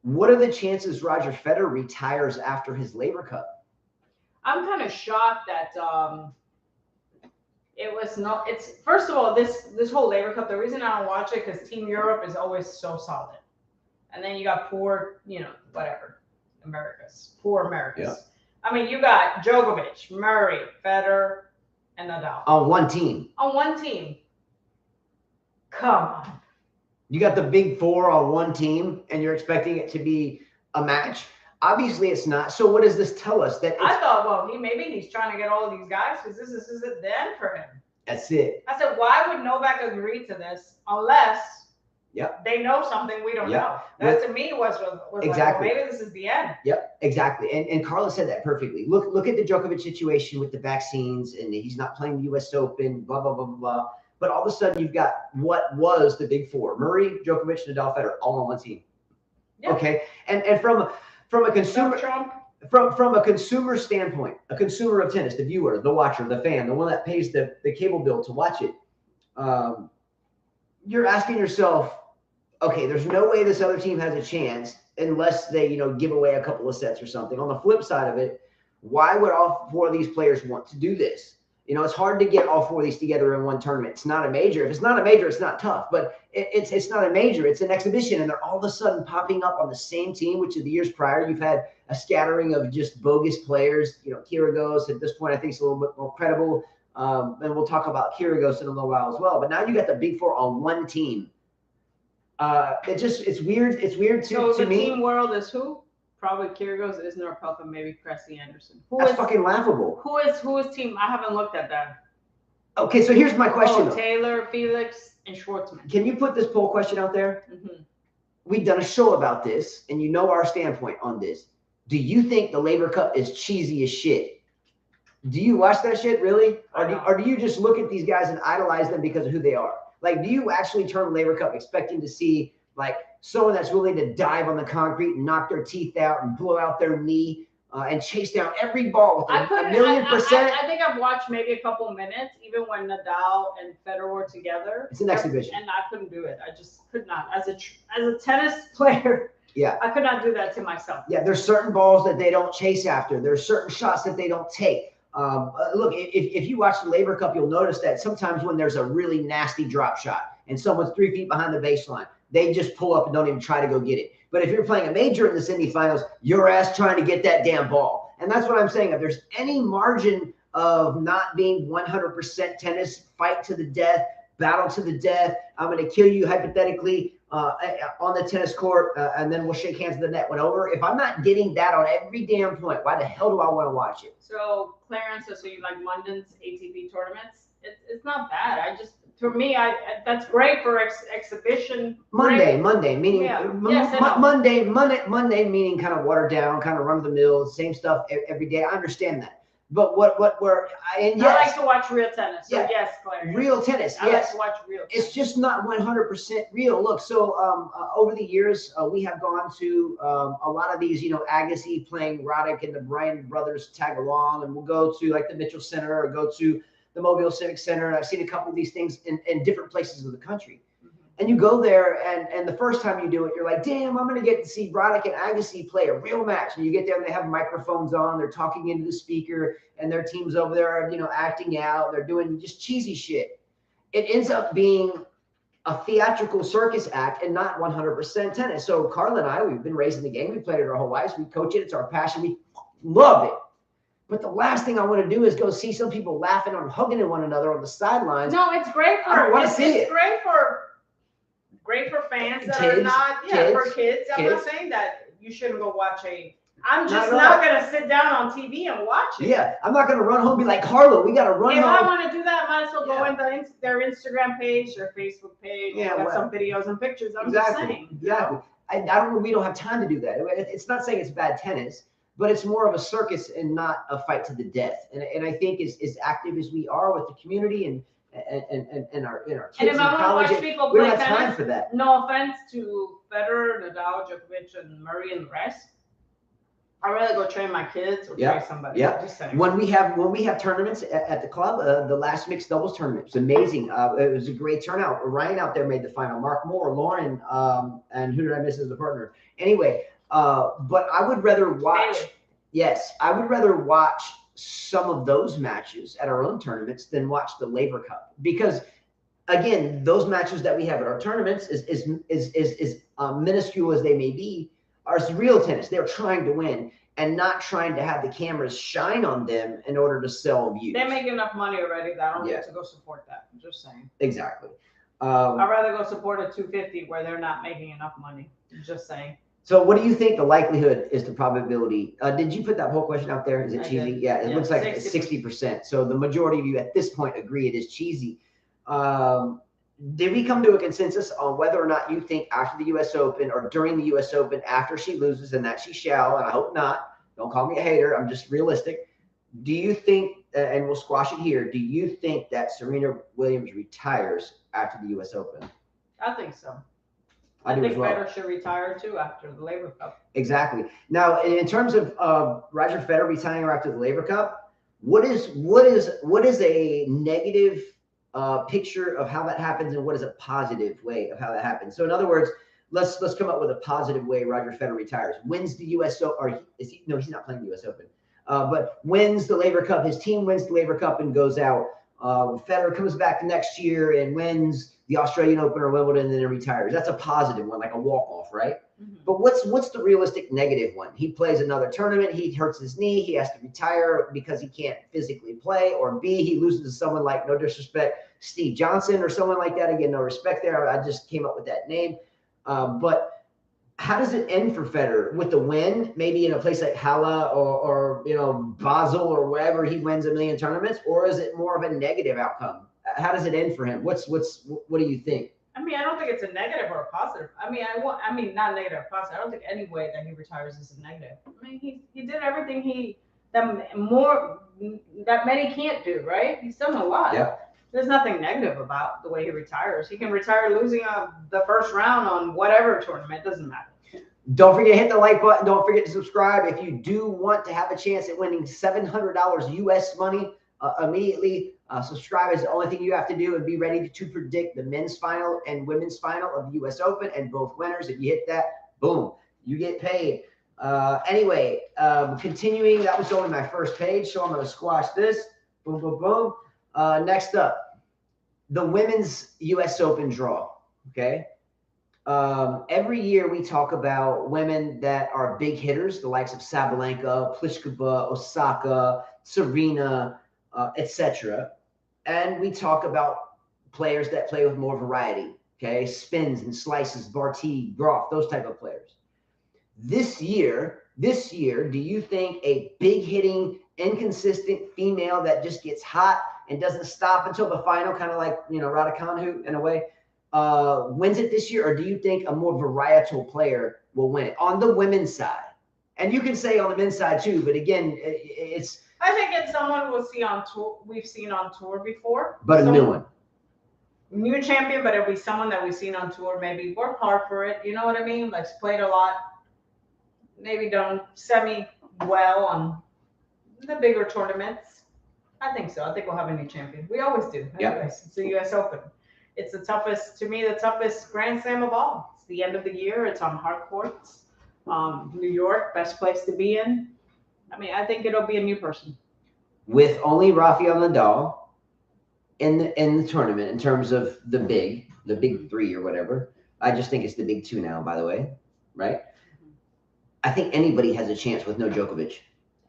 what are the chances Roger Federer retires after his Laver Cup? I'm kind of shocked that it was not. It's first of all this whole Laver Cup. The reason I don't watch it because Team Europe is always so solid, and then you got poor, whatever, poor Americas. Yeah. I mean, you got Djokovic, Murray, Federer, and Nadal On one team. on one team. Come on. You got the big four on one team, and you're expecting it to be a match. Obviously, it's not. So what does this tell us? That I thought, well, maybe he's trying to get all of these guys because this is the end for him. That's it. I said, why would Novak agree to this unless Yep. they know something we don't Yep. know? That to me was Exactly. like, well, maybe this is the end. Yep, exactly. And Carla said that perfectly. Look at the Djokovic situation with the vaccines, and he's not playing the U.S. Open, blah, blah, blah, blah, blah. But all of a sudden, you've got what was the big four: Murray, Djokovic, Nadal, Federer, all on one team. Yeah. Okay, and from a consumer Trump. from a consumer standpoint, a consumer of tennis, the viewer, the watcher, the fan, the one that pays the cable bill to watch it, you're asking yourself, okay, there's no way this other team has a chance unless they give away a couple of sets or something. On the flip side of it, why would all four of these players want to do this? It's hard to get all four of these together in one tournament. It's not a major. If it's not a major, it's not tough. But it's not a major. It's an exhibition, and they're all of a sudden popping up on the same team, which in the years prior, you've had a scattering of just bogus players. Kyrgios at this point, I think, is a little bit more credible. And we'll talk about Kyrgios in a little while as well. But now you got the big four on one team. It's weird. It's weird So to the me. team world is who? Probably Kyrgios, Isner, Pelka, maybe Cressy Anderson. That's fucking laughable. Who is team? I haven't looked at that. Okay, so here's my question. though. Taylor, Felix, and Schwartzman. Can you put this poll question out there? Mm-hmm. We've done a show about this, and you know our standpoint on this. Do you think the Laver Cup is cheesy as shit? Do you watch that shit, really? Or do you just look at these guys and idolize them because of who they are? Like, do you actually turn Laver Cup expecting to see, like, someone that's willing to dive on the concrete and knock their teeth out and blow out their knee and chase down every ball with a million percent? I think I've watched maybe a couple minutes, even when Nadal and Federer were together. It's an exhibition. And I couldn't do it. I just could not. As a tennis player, yeah, I could not do that to myself. Yeah, there's certain balls that they don't chase after. There's certain shots that they don't take. Look, if you watch the Laver Cup, you'll notice that sometimes when there's a really nasty drop shot and someone's 3 feet behind the baseline, they just pull up and don't even try to go get it. But if you're playing a major in the semifinals, your ass trying to get that damn ball. And that's what I'm saying. If there's any margin of not being 100% tennis, fight to the death, battle to the death, I'm going to kill you hypothetically on the tennis court, and then we'll shake hands in the net when over. If I'm not getting that on every damn point, why the hell do I want to watch it? So, Clarence, so you like London's ATP tournaments? It's not bad. For me, that's great for exhibition. Monday meaning Monday meaning kind of watered down, kind of run of the mill, same stuff every day. I understand that, but I like to watch real tennis. So yeah, yes, Claire. Real tennis. I like to watch real tennis. It's just not 100% real. Look, so over the years, we have gone to a lot of these, Agassi playing Roddick and the Bryan brothers tag along, and we'll go to like the Mitchell Center or go to the Mobile Civic Center. And I've seen a couple of these things in different places of the country. Mm-hmm. And you go there, and the first time you do it, you're like, damn, I'm going to get to see Roddick and Agassi play a real match. And you get there and they have microphones on, they're talking into the speaker, and their team's over there, acting out. They're doing just cheesy shit. It ends up being a theatrical circus act and not 100% tennis. So Carla and I, we've been raised in the game. We played it our whole lives. We coach it. It's our passion. We love it. But the last thing I want to do is go see some people laughing and hugging at one another on the sidelines. No, it's great for. I don't want to see it. It's great for fans that Kids, are not. Yeah, kids, for kids. I'm kids. not saying that you shouldn't go watch a. I'm just Not at not all. gonna sit down on TV and watch it. Yeah, I'm not going to run home and be like, Carla, we got to run If I home. want to do that, I might as well go Yeah. in their Instagram page, their Facebook page. Yeah, Got well, some videos and pictures. I'm just saying. Exactly. I don't. We don't have time to do that. It's not saying it's bad tennis, but it's more of a circus and not a fight to the death. And I think as active as we are with the community and our kids And in if I want college, to watch people we play don't have time tennis, for that. no offense to Federer, Nadal, Djokovic, and Murray and the rest, I'd rather go train my kids or train somebody. Yeah. Just saying. When we have tournaments at the club, the last mixed doubles tournament was amazing. It was a great turnout. Ryan out there made the final. Mark Moore, Lauren, and who did I miss as a partner? Anyway, but I would rather watch. Bailey. Yes, I would rather watch some of those matches at our own tournaments than watch the Laver Cup, because again, those matches that we have at our tournaments is minuscule as they may be, are real tennis. They're trying to win and not trying to have the cameras shine on them in order to sell views. They make enough money already that I don't need to go support that. I'm just saying. Exactly. I'd rather go support a 250 where they're not making enough money. I'm just saying. So what do you think the likelihood is, the probability? Did you put that whole question out there? Is it I cheesy? did. Yeah, it Yeah, looks like 60%. 60%. So the majority of you at this point agree it is cheesy. Did we come to a consensus on whether or not you think after the U.S. Open or during the U.S. Open, after she loses, and that she shall, and I hope not, don't call me a hater, I'm just realistic. Do you think, and we'll squash it here, do you think that Serena Williams retires after the U.S. Open? I think so. I do think as well. Federer should retire too after the Laver Cup. Exactly. Now, in terms of Roger Federer retiring after the Laver Cup, what is a negative picture of how that happens, and what is a positive way of how that happens? So, in other words, let's come up with a positive way Roger Federer retires. Wins the U.S. Open, or no, he's not playing the U.S. Open, but wins the Laver Cup. His team wins the Laver Cup and goes out. Federer comes back next year and wins the Australian Open or Wimbledon, and then retires. That's a positive one, like a walk-off, right? Mm-hmm. But what's the realistic negative one? He plays another tournament, he hurts his knee, he has to retire because he can't physically play, or B, he loses to someone like, no disrespect, Steve Johnson or someone like that. Again, no respect there. I just came up with that name. But how does it end for Federer? With the win, maybe in a place like Halle or Basel or wherever he wins a million tournaments, or is it more of a negative outcome? How does it end for him? What do you think? I mean, I don't think it's a negative or a positive. I mean, not negative or positive. I don't think any way that he retires is a negative. I mean, he did everything that many can't do, right? He's done a lot. Yeah. There's nothing negative about the way he retires. He can retire losing the first round on whatever tournament. It doesn't matter. Don't forget to hit the like button. Don't forget to subscribe. If you do want to have a chance at winning $700 US money immediately, subscribe is the only thing you have to do, and be ready to predict the men's final and women's final of the US Open and both winners. If you hit that, boom, you get paid. Anyway, continuing, that was only my first page, so I'm going to squash this. Boom, boom, boom. Next up, the women's US Open draw. Okay. Every year we talk about women that are big hitters, the likes of Sabalenka, Pliskova, Osaka, Serena, etc. And we talk about players that play with more variety. Okay. Spins and slices, Barty, Groff, those type of players. This year, do you think a big hitting, inconsistent female that just gets hot and doesn't stop until the final, kind of like, Raducan WHO in a way, wins it this year? Or do you think a more varietal player will win it on the women's side? And you can say on the men's side too, but again, I think it's someone we'll see on tour. We've seen on tour before. But a new one. New champion, but it'll be someone that we've seen on tour. Maybe worked hard for it. You know what I mean? Like played a lot. Maybe done semi-well on the bigger tournaments. I think so. I think we'll have a new champion. We always do. Anyways, Yep. It's the U.S. Open. It's the toughest Grand Slam of all. It's the end of the year. It's on hard courts. New York, best place to be in. I mean, I think it'll be a new person. With only Rafael Nadal in the tournament in terms of the big, the big three or whatever. I just think it's the big two now, by the way, right? I think anybody has a chance with no Djokovic.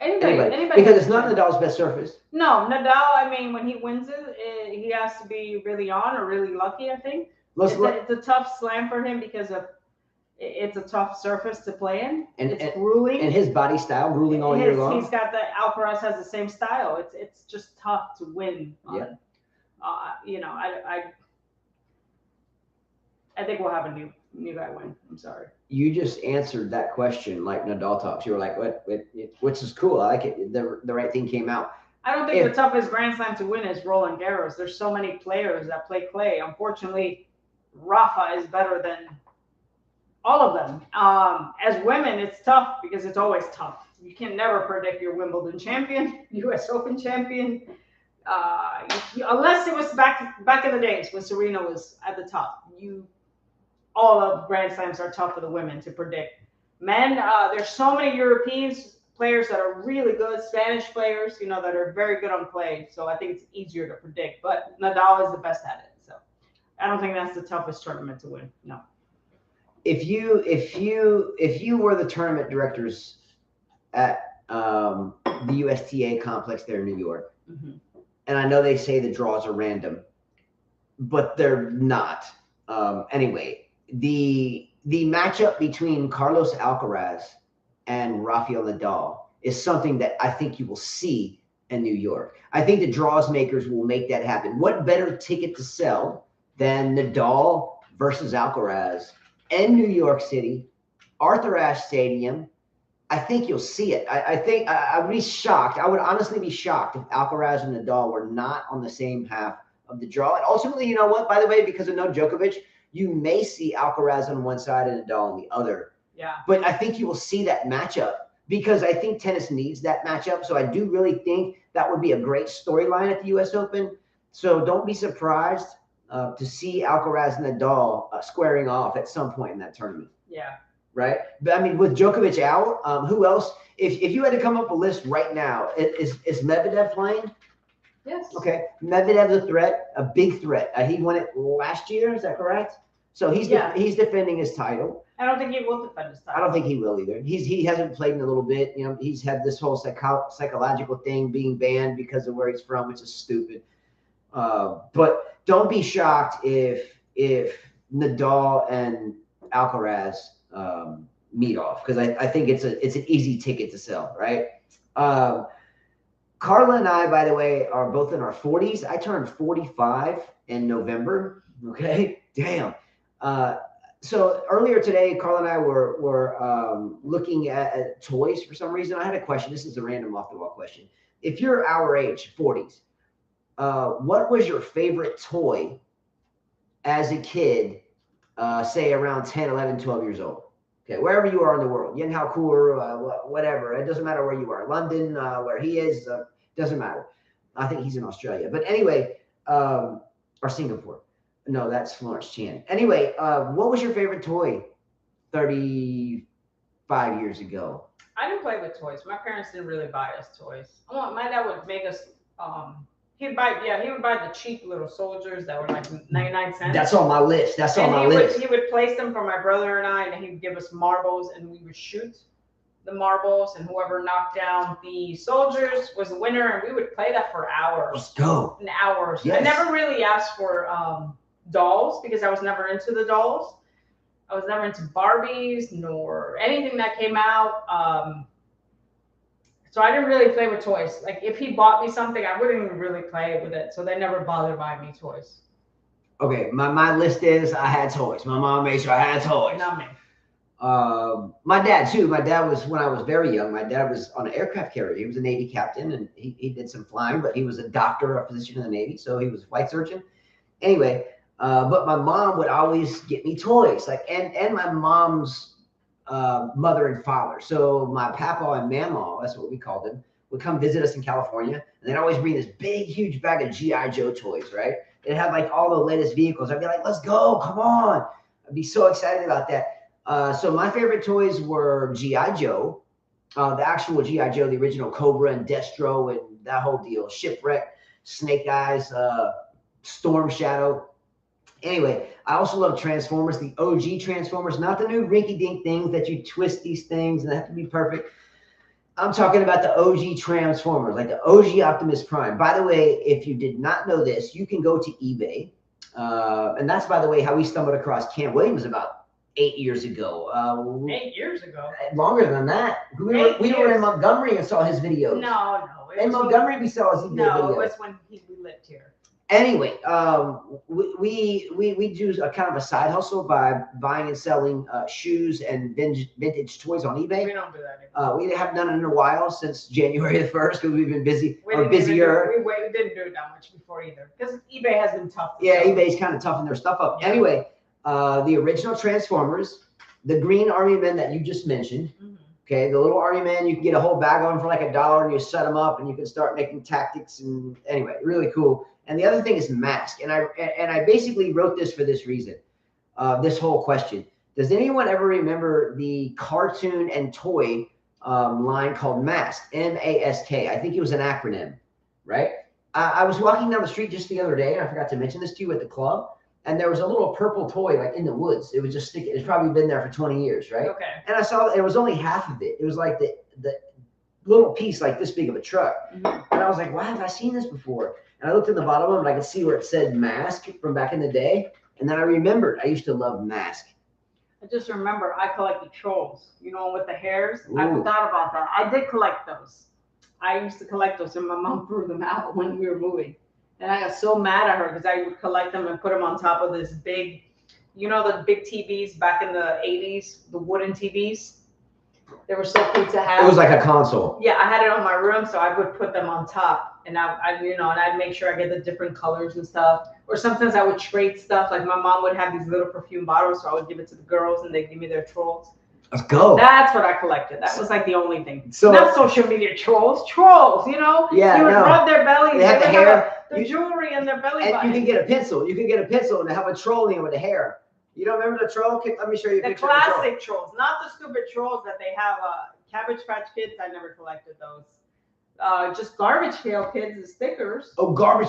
Anybody because it's not Nadal's best surface. No, Nadal, I mean, when he wins it, he has to be really on or really lucky, I think. It's a tough slam for him because it's a tough surface to play in. It's grueling. And his body style, grueling all year long. He's got Alcaraz has the same style. It's just tough to win. Yeah. You know, I think we'll have a new guy win. I'm sorry. You just answered that question like Nadal talks. You were like, what? Which is cool. I like it. The right thing came out. I don't think the toughest Grand Slam to win is Roland Garros. There's so many players that play clay. Unfortunately, Rafa is better than all of them. As women, it's tough because it's always tough. You can never predict your Wimbledon champion, U.S. Open champion, unless it was back in the days when Serena was at the top. All of Grand Slams are tough for the women to predict. Men, there's so many European players that are really good, Spanish players, you know, that are very good on clay. So I think it's easier to predict. But Nadal is the best at it. So I don't think that's the toughest tournament to win. No. If you were the tournament directors at the USTA complex there in New York, and I know they say the draws are random, but they're not. Anyway, the matchup between Carlos Alcaraz and Rafael Nadal is something that I think you will see in New York. I think the draws makers will make that happen. What better ticket to sell than Nadal versus Alcaraz in New York City, Arthur Ashe Stadium? I think you'll see it. I think I would be shocked. I would honestly be shocked if Alcaraz and Nadal were not on the same half of the draw. And ultimately, you know what, by the way, because of no Djokovic, you may see Alcaraz on one side and Nadal on the other. Yeah. But I think you will see that matchup because I think tennis needs that matchup. So I do really think that would be a great storyline at the U.S. Open. So don't be surprised to see Alcaraz and Nadal squaring off at some point in that tournament. Yeah. Right? But I mean, with Djokovic out, who else? If you had to come up a list right now, is Medvedev playing? Yes. Okay. Medvedev's a threat, a big threat. He won it last year. Is that correct? So he's defending his title. I don't think he will defend his title. I don't think he will either. He hasn't played in a little bit. You know, he's had this whole psychological thing being banned because of where he's from, which is stupid. But don't be shocked if Nadal and Alcaraz meet off, because I think it's an easy ticket to sell, right? Carla and I, by the way, are both in our 40s. I turned 45 in November. Okay, damn. So earlier today, Carla and I were looking at toys for some reason. I had a question. This is a random off-the-wall question. If you're our age, 40s, what was your favorite toy as a kid, say around 10, 11, 12 years old? Okay, wherever you are in the world, Yen Hao Kur, whatever. It doesn't matter where you are. London, where he is, doesn't matter. I think he's in Australia. But anyway, or Singapore. No, that's Florence Chan. Anyway, what was your favorite toy 35 years ago? I didn't play with toys. My parents didn't really buy us toys. My dad would make us. He would buy the cheap little soldiers that were like 99 cents. That's on my list. That's on my list. He would place them for my brother and I, and he would give us marbles, and we would shoot the marbles, and whoever knocked down the soldiers was the winner, and we would play that for hours. Let's go. And hours. Yes. I never really asked for dolls because I was never into the dolls. I was never into Barbies nor anything that came out. So I didn't really play with toys. Like if he bought me something, I wouldn't even really play with it. So they never bothered buying me toys. Okay, my list is I had toys. My mom made sure I had toys. Not me. My dad too. My dad was, when I was very young, my dad was on an aircraft carrier. He was a Navy captain and he did some flying, but he was a doctor, a physician in the Navy. So he was a flight surgeon. Anyway, but my mom would always get me toys, like, and my mom's mother and father. So my papa and mama, that's what we called them, would come visit us in California, and they'd always bring this big, huge bag of G.I. Joe toys, right? It had like all the latest vehicles. I'd be like, let's go, come on. I'd be so excited about that. So my favorite toys were G.I. Joe, the actual G.I. Joe, the original Cobra and Destro and that whole deal, Shipwreck, Snake Eyes, Storm Shadow. Anyway, I also love Transformers, the OG Transformers, not the new rinky-dink things that you twist these things and they have to be perfect. I'm talking about the OG Transformers, like the OG Optimus Prime. By the way, if you did not know this, you can go to eBay. And that's, by the way, how we stumbled across Cam Williams about 8 years ago. 8 years ago. Longer than that. We were in Montgomery and saw his videos. No. In Montgomery, we saw his videos. No, it was when we lived here. Anyway, we do a kind of a side hustle by buying and selling shoes and vintage toys on eBay. We don't do that anymore. We haven't done it in a while since January the 1st because we've been busy We or busier. we didn't do it that much before either because eBay has been tough. Yeah, eBay's kind of toughening their stuff up. Yeah. Anyway, the original Transformers, the green army men that you just mentioned. Mm-hmm. Okay, the little army men, you can get a whole bag of them for like $1 and you set them up and you can start making tactics and anyway, really cool. And the other thing is mask. And I basically wrote this for this reason, this whole question. Does anyone ever remember the cartoon and toy line called Mask, M-A-S-K? I think it was an acronym, right? I was walking down the street just the other day, and I forgot to mention this to you at the club, and there was a little purple toy like in the woods. It was just sticking. It's probably been there for 20 years, right? Okay. And I saw it was only half of it. It was like the little piece like this big of a truck. Mm-hmm. And I was like, why have I seen this before? And I looked at the bottom of it and I could see where it said Mask from back in the day. And then I remembered I used to love Mask. I just remember I collected trolls, you know, with the hairs. Ooh. I forgot about that. I did collect those. I used to collect those, and my mom threw them out when we were moving. And I got so mad at her because I would collect them and put them on top of this big, you know, the big TVs back in the 80s, the wooden TVs. They were so cool to have. It was like a console. Yeah, I had it on my room, so I would put them on top, and I you know, and I'd make sure I get the different colors and stuff. Or sometimes I would trade stuff. Like my mom would have these little perfume bottles, so I would give it to the girls, and they'd give me their trolls. Let's go. That's what I collected. That was like the only thing. So not social media trolls, you know. Yeah, you would no. rub their bellies. They have the hair. The jewelry in their belly And button. you can get a pencil. You can get a pencil and have a troll in with the hair. You don't remember the troll? Let me show you a The picture of the troll. classic trolls, not the stupid trolls that they have. Cabbage Patch Kids, I never collected those. Just Garbage Pail Kids, the stickers. Oh, garbage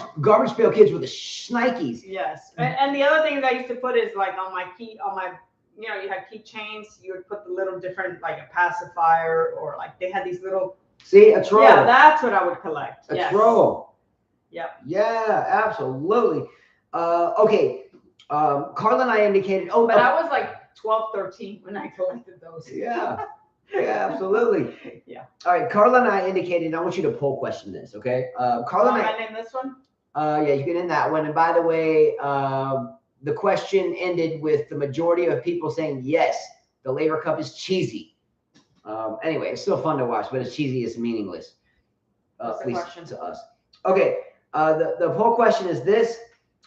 pail kids with the shnikes. Yes, and the other thing that I used to put is like on my you know, you had keychains. You would put the little different, like a pacifier, or like they had these little. See, a troll. Yeah, that's what I would collect. A yes. troll. Yep. Yeah, absolutely. Okay. Carla and I indicated. Oh, But I was like 12, 13 when I collected those. Yeah. Yeah, absolutely. Yeah. All right, Carla and I indicated. I want you to poll question this, okay? Carla and I name this one. yeah, you can end that one. And by the way, the question ended with the majority of people saying yes, the Laver Cup is cheesy. Anyway, it's still fun to watch, but it's cheesy, it's meaningless. What's At the least question? to us. Okay, the poll question is this.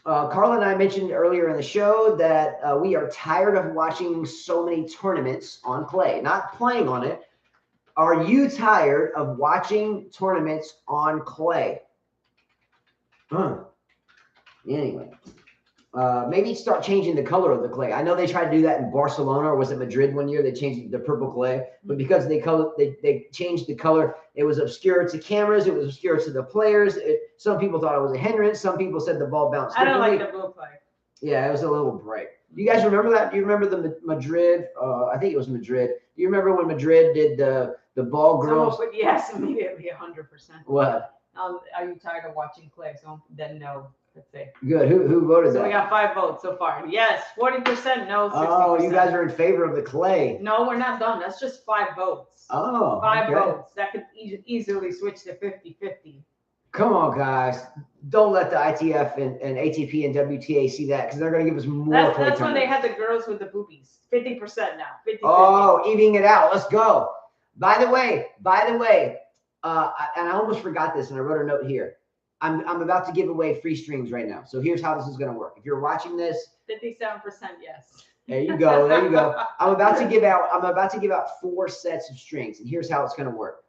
Carla and I mentioned earlier in the show that we are tired of watching so many tournaments on clay, not playing on it. Are you tired of watching tournaments on clay? Anyway, maybe start changing the color of the clay. I know they tried to do that in Barcelona, or was it Madrid one year? They changed the purple clay, but because they changed the color, it was obscure to cameras. It was obscure to the players. Some people thought it was a hindrance. Some people said the ball bounced. I don't like the blue clay. Yeah, it was a little bright. You guys remember that? Do you remember the Madrid? I think it was Madrid. Do you remember when Madrid did the ball girls? But yes, immediately 100%. What? Are you tired of watching clay? So then no. Let's see. Good. Who voted So that? we got 5 votes so far. Yes, 40%. No, 60%. Oh, you guys are in favor of the clay. No, we're not done. That's just 5 votes. Oh, 5 okay. votes. That could easily switch to 50-50. Come on, guys. Don't let the ITF and ATP and WTA see that, because they're going to give us more. That's when they had the girls with the boobies. 50% now. 50-50. Oh, eating it out. Let's go. By the way, and I almost forgot this, and I wrote a note here. I'm about to give away free streams right now. So here's how this is going to work. If you're watching this, 57% yes. there you go. There you go. I'm about to give out 4 sets of strings, and here's how it's going to work.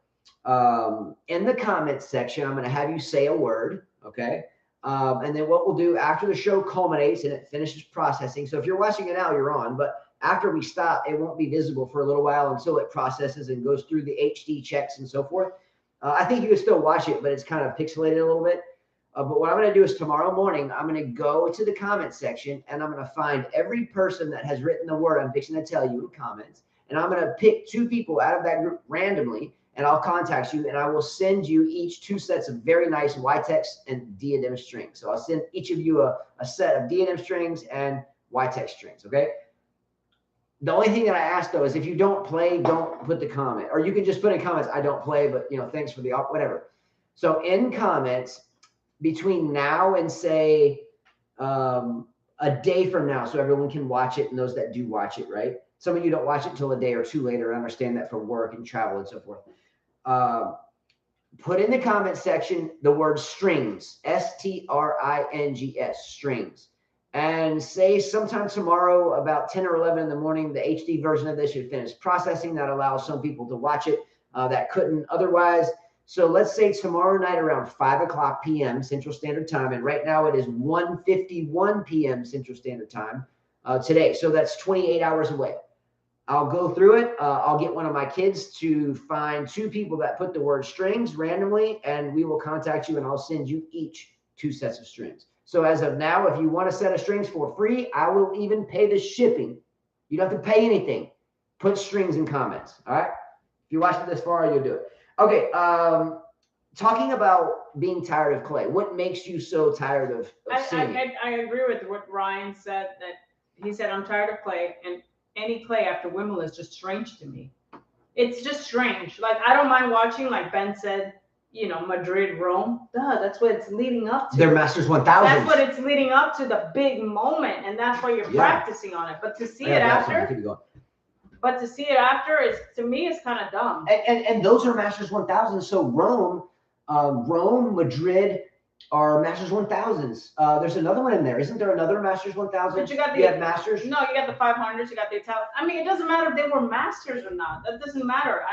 In the comments section, I'm going to have you say a word, okay? And then what we'll do after the show culminates and it finishes processing. So if you're watching it now, you're on, but after we stop, it won't be visible for a little while until it processes and goes through the HD checks and so forth. I think you can still watch it, but it's kind of pixelated a little bit. But what I'm going to do is tomorrow morning, I'm going to go to the comment section and I'm going to find every person that has written the word I'm fixing to tell you in comments. And I'm going to pick 2 people out of that group randomly, and I'll contact you and I will send you each 2 sets of very nice Witex and diadem strings. So I'll send each of you a set of diadem strings and Witex strings. Okay. The only thing that I ask though is if you don't play, don't put the comment, or you can just put in comments, I don't play, but thanks for the whatever. So in comments between now and say a day from now, so everyone can watch it and those that do watch it, right? Some of you don't watch it until a day or 2 later. I understand that for work and travel and so forth. Put in the comment section the word strings, S-T-R-I-N-G-S, strings. And say sometime tomorrow about 10 or 11 in the morning, the HD version of this should finish processing. That allows some people to watch it that couldn't otherwise. So let's say tomorrow night around 5 p.m. Central Standard Time. And right now it is 1:51 p.m. Central Standard Time today. So that's 28 hours away. I'll go through it. I'll get one of my kids to find 2 people that put the word strings randomly, and we will contact you and I'll send you each 2 sets of strings. So as of now, if you want a set of strings for free, I will even pay the shipping. You don't have to pay anything. Put strings in comments. All right. If you watched it this far, you'll do it. Okay. Talking about being tired of clay. What makes you so tired of seeing it? I agree with what Ryan said, that he said, I'm tired of clay, and any clay after Wimbledon is just strange to me. It's just strange. Like, I don't mind watching, like Ben said, Madrid, Rome. Duh, that's what it's leading up to. Their Masters 1000. That's what it's leading up to, the big moment, and that's why you're practicing on it. But to see it after, is, to me, it's kind of dumb. And those are Masters 1000. So Rome, Madrid are Masters 1000s. There's another one in there. Isn't there another Masters 1000? But you have Masters. No, you got the 500s. You got the Italian. I mean, it doesn't matter if they were Masters or not. That doesn't matter.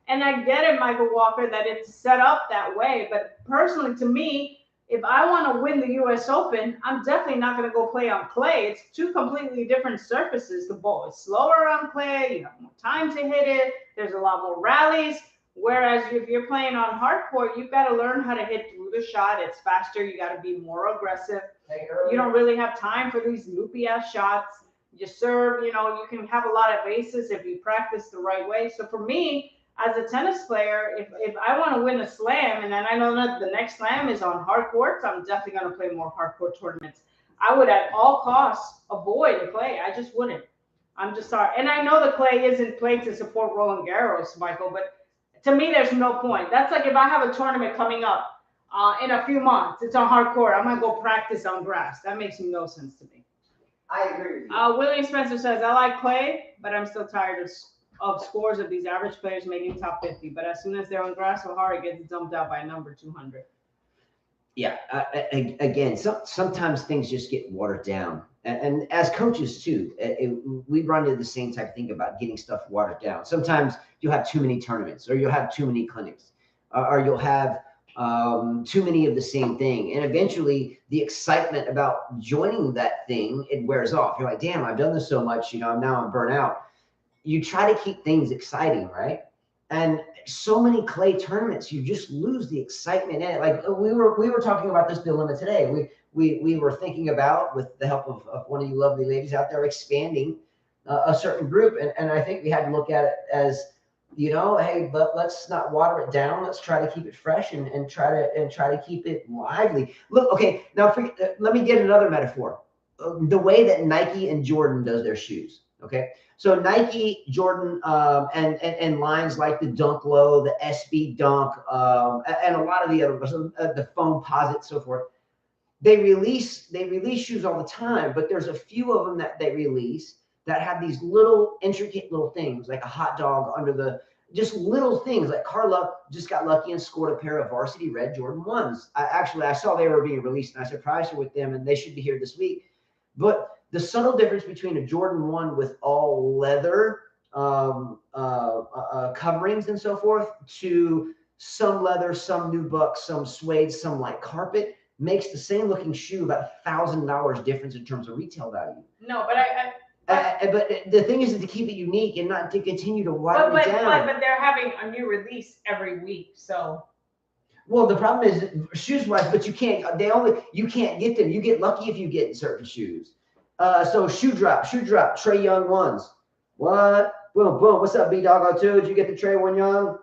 And I get it, Michael Walker, that it's set up that way. But personally, to me, if I want to win the U.S. Open, I'm definitely not going to go play on clay. It's 2 completely different surfaces. The ball is slower on clay. You have more time to hit it. There's a lot more rallies. Whereas if you're playing on hard court, you've got to learn how to hit through the shot. It's faster. You got to be more aggressive. You don't really have time for these loopy-ass shots. You serve, you can have a lot of aces if you practice the right way. So for me, as a tennis player, if I want to win a slam, and then I know that the next slam is on hard courts, I'm definitely going to play more hard court tournaments. I would at all costs avoid the clay. I just wouldn't. I'm just sorry. And I know the clay isn't played to support Roland Garros, Michael, but to me, there's no point. That's like if I have a tournament coming up in a few months, it's on hard court, I'm going to go practice on grass. That makes no sense to me. I agree with you. William Spencer says, I like clay, but I'm still tired of scores of these average players making top 50, but as soon as they're on grass or hard, it gets dumped out by number 200. Yeah, again, sometimes things just get watered down, and as coaches too, we run into the same type of thing about getting stuff watered down. Sometimes you'll have too many tournaments, or you'll have too many clinics, or you'll have too many of the same thing, and eventually the excitement about joining that thing, it wears off. You're like, damn, I've done this so much, now I'm burnt out. You try to keep things exciting, right? And so many clay tournaments, you just lose the excitement in it. Like we were talking about this dilemma today. We were thinking about, with the help of one of you lovely ladies out there, expanding a certain group, and I think we had to look at it as, hey, but let's not water it down. Let's try to keep it fresh and try to keep it lively. Look, okay, now let me get another metaphor. The way that Nike and Jordan does their shoes. Okay, so Nike, Jordan, and lines like the Dunk Low, the SB Dunk, and a lot of the other, the Foam Posit, so forth. They release shoes all the time, but there's a few of them that they release that have these little intricate little things, like a hot dog under just little things. Like Carla just got lucky and scored a pair of varsity red Jordan 1s. I saw they were being released, and I surprised her with them, and they should be here this week. But the subtle difference between a Jordan 1 with all leather coverings and so forth to some leather, some nubuck, some suede, some like carpet makes the same looking shoe about $1,000 difference in terms of retail value. No, but but the thing is to keep it unique and not to continue to water it down. But they're having a new release every week, so. Well, the problem is shoes wise, but you can't get them. You get lucky if you get certain shoes. So shoe drop, Trey Young ones. What? Boom, boom. What's up, B-Doggo 2? Did you get the Trey 1 Young?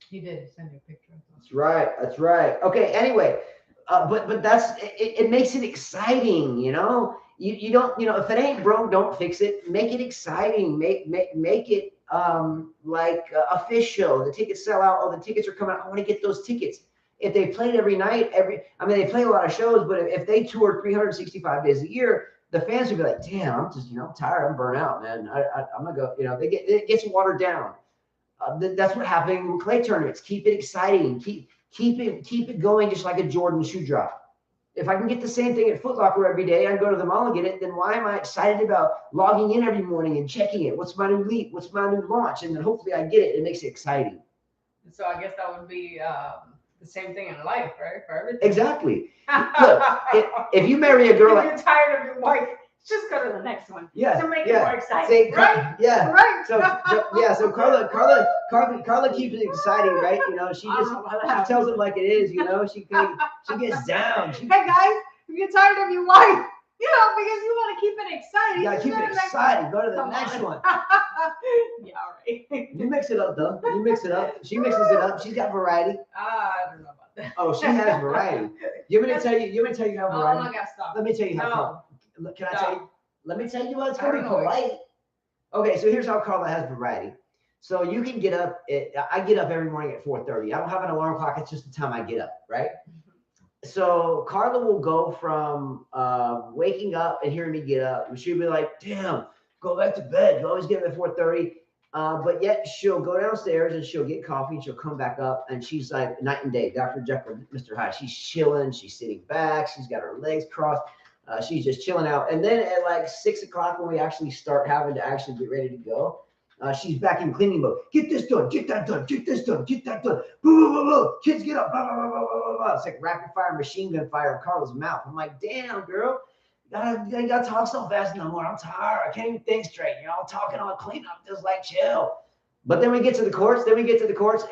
He did send you a picture. That's right. That's right. Okay. Anyway, but that's it makes it exciting, you know. You don't, you know, if it ain't broke, don't fix it. Make it exciting. Make it like a fish show. The tickets sell out. Oh, the tickets are coming out. I want to get those tickets. If they played every night, I mean, they play a lot of shows, but if they toured 365 days a year, the fans would be like, damn, I'm just, you know, I'm tired. I'm burnt out, man. I'm gonna go, you know, it gets watered down. That's what happening with clay tournaments. Keep it exciting. Keep it going, just like a Jordan shoe drop. If I can get the same thing at Foot Locker every day, I go to the mall and get it, then why am I excited about logging in every morning and checking it? What's my new leap? What's my new launch? And then hopefully I get it. It makes it exciting. So I guess that would be the same thing in life, right? For everything. Exactly. Look, if you marry a girl, if you're tired of your wife, just go to the next one. Yeah, to make yeah. it more exciting, Say, right? Yeah. Right. So Carla keeps it exciting, right? You know, she tells it like it is. You know, she gets down. Hey guys, if you're tired of your wife, you know, because you want to keep it exciting. You gotta keep it exciting. Go to the next one. Yeah, all right. You mix it up, though. You mix it up. She mixes it up. She's got variety. I don't know about that. Oh, she has variety. You want me to tell you how variety? Oh, I gotta stop. Let me tell you how. No. Can I tell you? Let me tell you what's I going to don't be know. polite. Okay, so here's how Carla has variety. So you can get up. I get up every morning at 4:30. I don't have an alarm clock. It's just the time I get up, right? So Carla will go from waking up and hearing me get up, and she'll be like, "Damn, go back to bed. You always get up at 4:30." But yet she'll go downstairs and she'll get coffee and she'll come back up and she's like night and day, Dr. Jekyll, Mr. Hyde. She's chilling. She's sitting back. She's got her legs crossed. She's just chilling out. And then at like 6 o'clock, when we actually start having to actually get ready to go, she's back in cleaning mode. Get this done. Get that done. Get this done. Get that done. Boo, boo, boo, boo. Kids, get up. Blah, blah, blah, blah, blah, blah. It's like rapid fire machine gun fire in Carla's mouth. I'm like, damn, girl. You gotta talk so fast no more. I'm tired. I can't even think straight. You know, I'm talking on cleanup, just like chill. But then we get to the courts.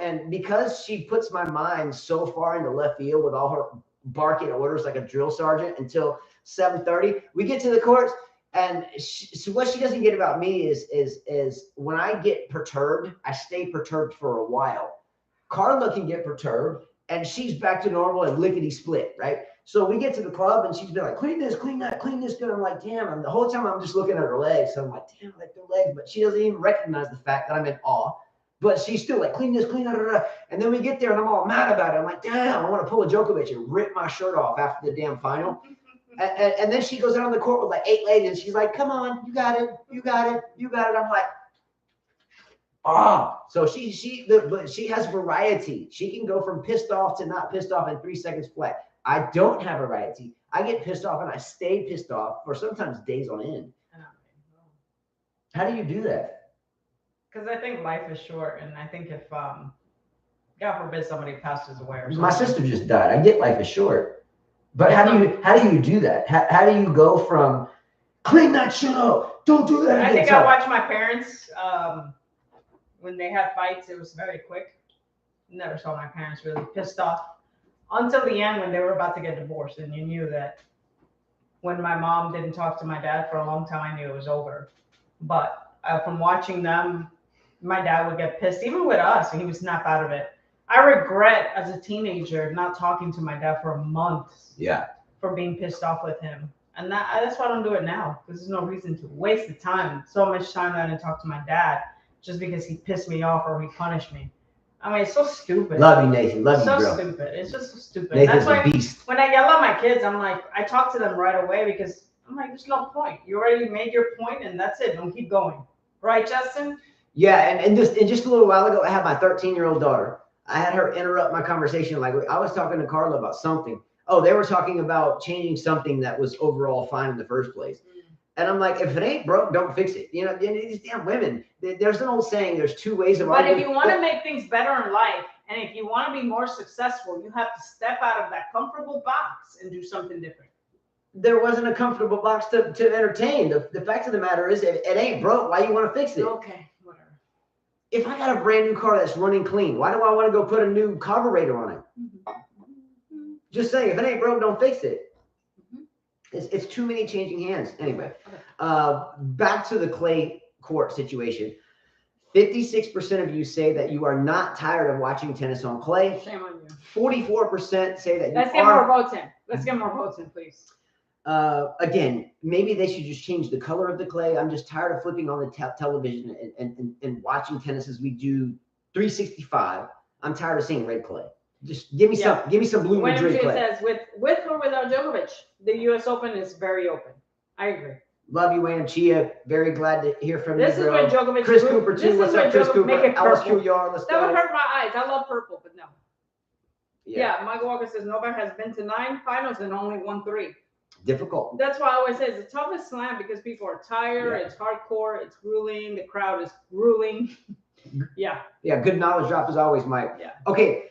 And because she puts my mind so far into left field with all her barking orders like a drill sergeant until 7:30, we get to the courts. And so what she doesn't get about me is when I get perturbed, I stay perturbed for a while. Carla can get perturbed and she's back to normal and lickety split, right? So we get to the club and she's been like, clean this, clean that, clean this good. I'm like, damn. And the whole time I'm just looking at her legs. So I'm like, damn, I like their legs. But she doesn't even recognize the fact that I'm in awe. But she's still like, clean this, clean that. And then we get there and I'm all mad about it. I'm like, damn, I want to pull a Djokovic and rip my shirt off after the damn final. And then she goes out on the court with like 8 ladies. And she's like, come on, you got it, you got it, you got it. I'm like, so she has variety. She can go from pissed off to not pissed off in 3 seconds flat. I don't have variety. I get pissed off and I stay pissed off for sometimes days on end. How do you do that? Because I think life is short, and I think if God forbid somebody passes away or something. My sister just died. I get life is short, but how do you do that? How do you go from clean that shit up? Don't do that again. I think I watched my parents when they had fights. It was very quick. Never saw my parents really pissed off until the end when they were about to get divorced, and you knew that when my mom didn't talk to my dad for a long time, I knew it was over. But from watching them, my dad would get pissed, even with us, and he would snap out of it. I regret as a teenager not talking to my dad for a month. Yeah. For being pissed off with him. And that's why I don't do it now, because there's no reason to waste the time. So much time that I didn't talk to my dad just because he pissed me off or he punished me. I mean, it's so stupid. Love you, Nathan. Love you, so girl. Stupid. It's just so stupid. Nathan's That's why a beast. when I yell at my kids, I'm like, I talk to them right away because I'm like, there's no point. You already made your point, and that's it. Don't keep going. Right, Justin? Yeah, and just a little while ago, I had my 13-year-old daughter. I had her interrupt my conversation. Like I was talking to Carla about something. Oh, they were talking about changing something that was overall fine in the first place. And I'm like, if it ain't broke, don't fix it. You know, these damn women. There's an old saying, there's two ways of arguing. arguing. But if you want to make things better in life, and if you want to be more successful, you have to step out of that comfortable box and do something different. There wasn't a comfortable box to entertain. The fact of the matter is, if it ain't broke, why you want to fix it? Okay, whatever. if I got a brand new car that's running clean, why do I want to go put a new carburetor on it? Just saying, if it ain't broke, don't fix it. It's too many changing hands. Anyway, back to the clay court situation. 56% of you say that you are not tired of watching tennis on clay. Shame on you. 44% say that you Let's get more votes in. Let's get more votes in, please. Again, maybe they should just change the color of the clay. I'm just tired of flipping on the television and watching tennis as we do 365. I'm tired of seeing red clay. Just give me some blue Madrid clay. says with or without Djokovic, the U.S. Open is very open. I agree. Love you, Wayne Chia. Very glad to hear from you. This is when Djokovic. Chris Cooper too. What's up, Chris Cooper? Make it purple. Let's That go. would hurt my eyes. I love purple, but no. Yeah, Michael Walker says Novak has been to 9 finals and only won 3. Difficult. That's why I always say it's the toughest slam because people are tired. Yeah. It's hardcore. It's grueling. The crowd is grueling. Yeah. Good knowledge drop as always, Mike. Yeah. Okay.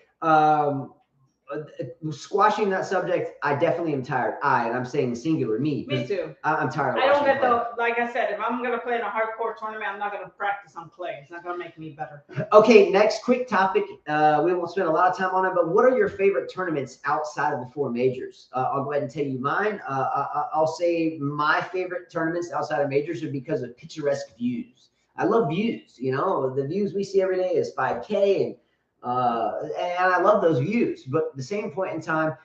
Squashing that subject, I definitely am tired. And I'm saying singular, me. Me too. I'm tired of I don't watching get the, like I said, if I'm going to play in a hardcore tournament, I'm not going to practice on clay. It's not going to make me better. Okay, next quick topic. We won't spend a lot of time on it, but what are your favorite tournaments outside of the 4 majors? I'll go ahead and tell you mine. I'll say my favorite tournaments outside of majors are because of picturesque views. I love views. You know, the views we see every day is 5K and I love those views, but at the same point in time,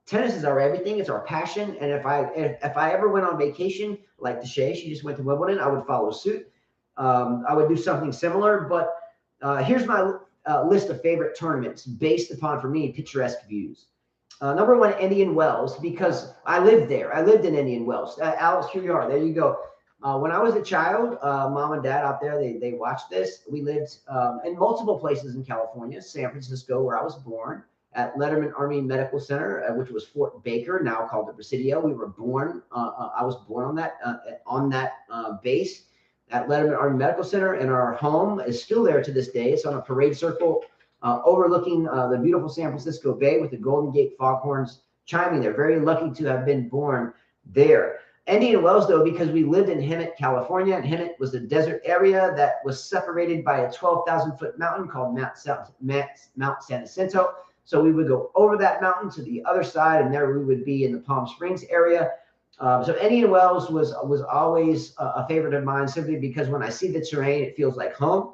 tennis is our everything. It's our passion. And if I ever went on vacation, like Deshay, she just went to Wimbledon, I would follow suit. I would do something similar, but here's my list of favorite tournaments based upon, for me, picturesque views. Number 1, Indian Wells, because I lived there. I lived in Indian Wells. Alex, here you are. There you go. When I was a child, mom and dad out there, they watched this. We lived in multiple places in California, San Francisco, where I was born, at Letterman Army Medical Center, which was Fort Baker, now called the Presidio. We were born, I was born on that base at Letterman Army Medical Center, and our home is still there to this day. It's on a parade circle overlooking the beautiful San Francisco Bay with the Golden Gate foghorns chiming there. Very lucky to have been born there. Indian Wells, though, because we lived in Hemet, California, and Hemet was a desert area that was separated by a 12,000-foot mountain called Mount San Jacinto. So we would go over that mountain to the other side, and there we would be in the Palm Springs area. So Indian Wells was always a favorite of mine, simply because when I see the terrain, it feels like home.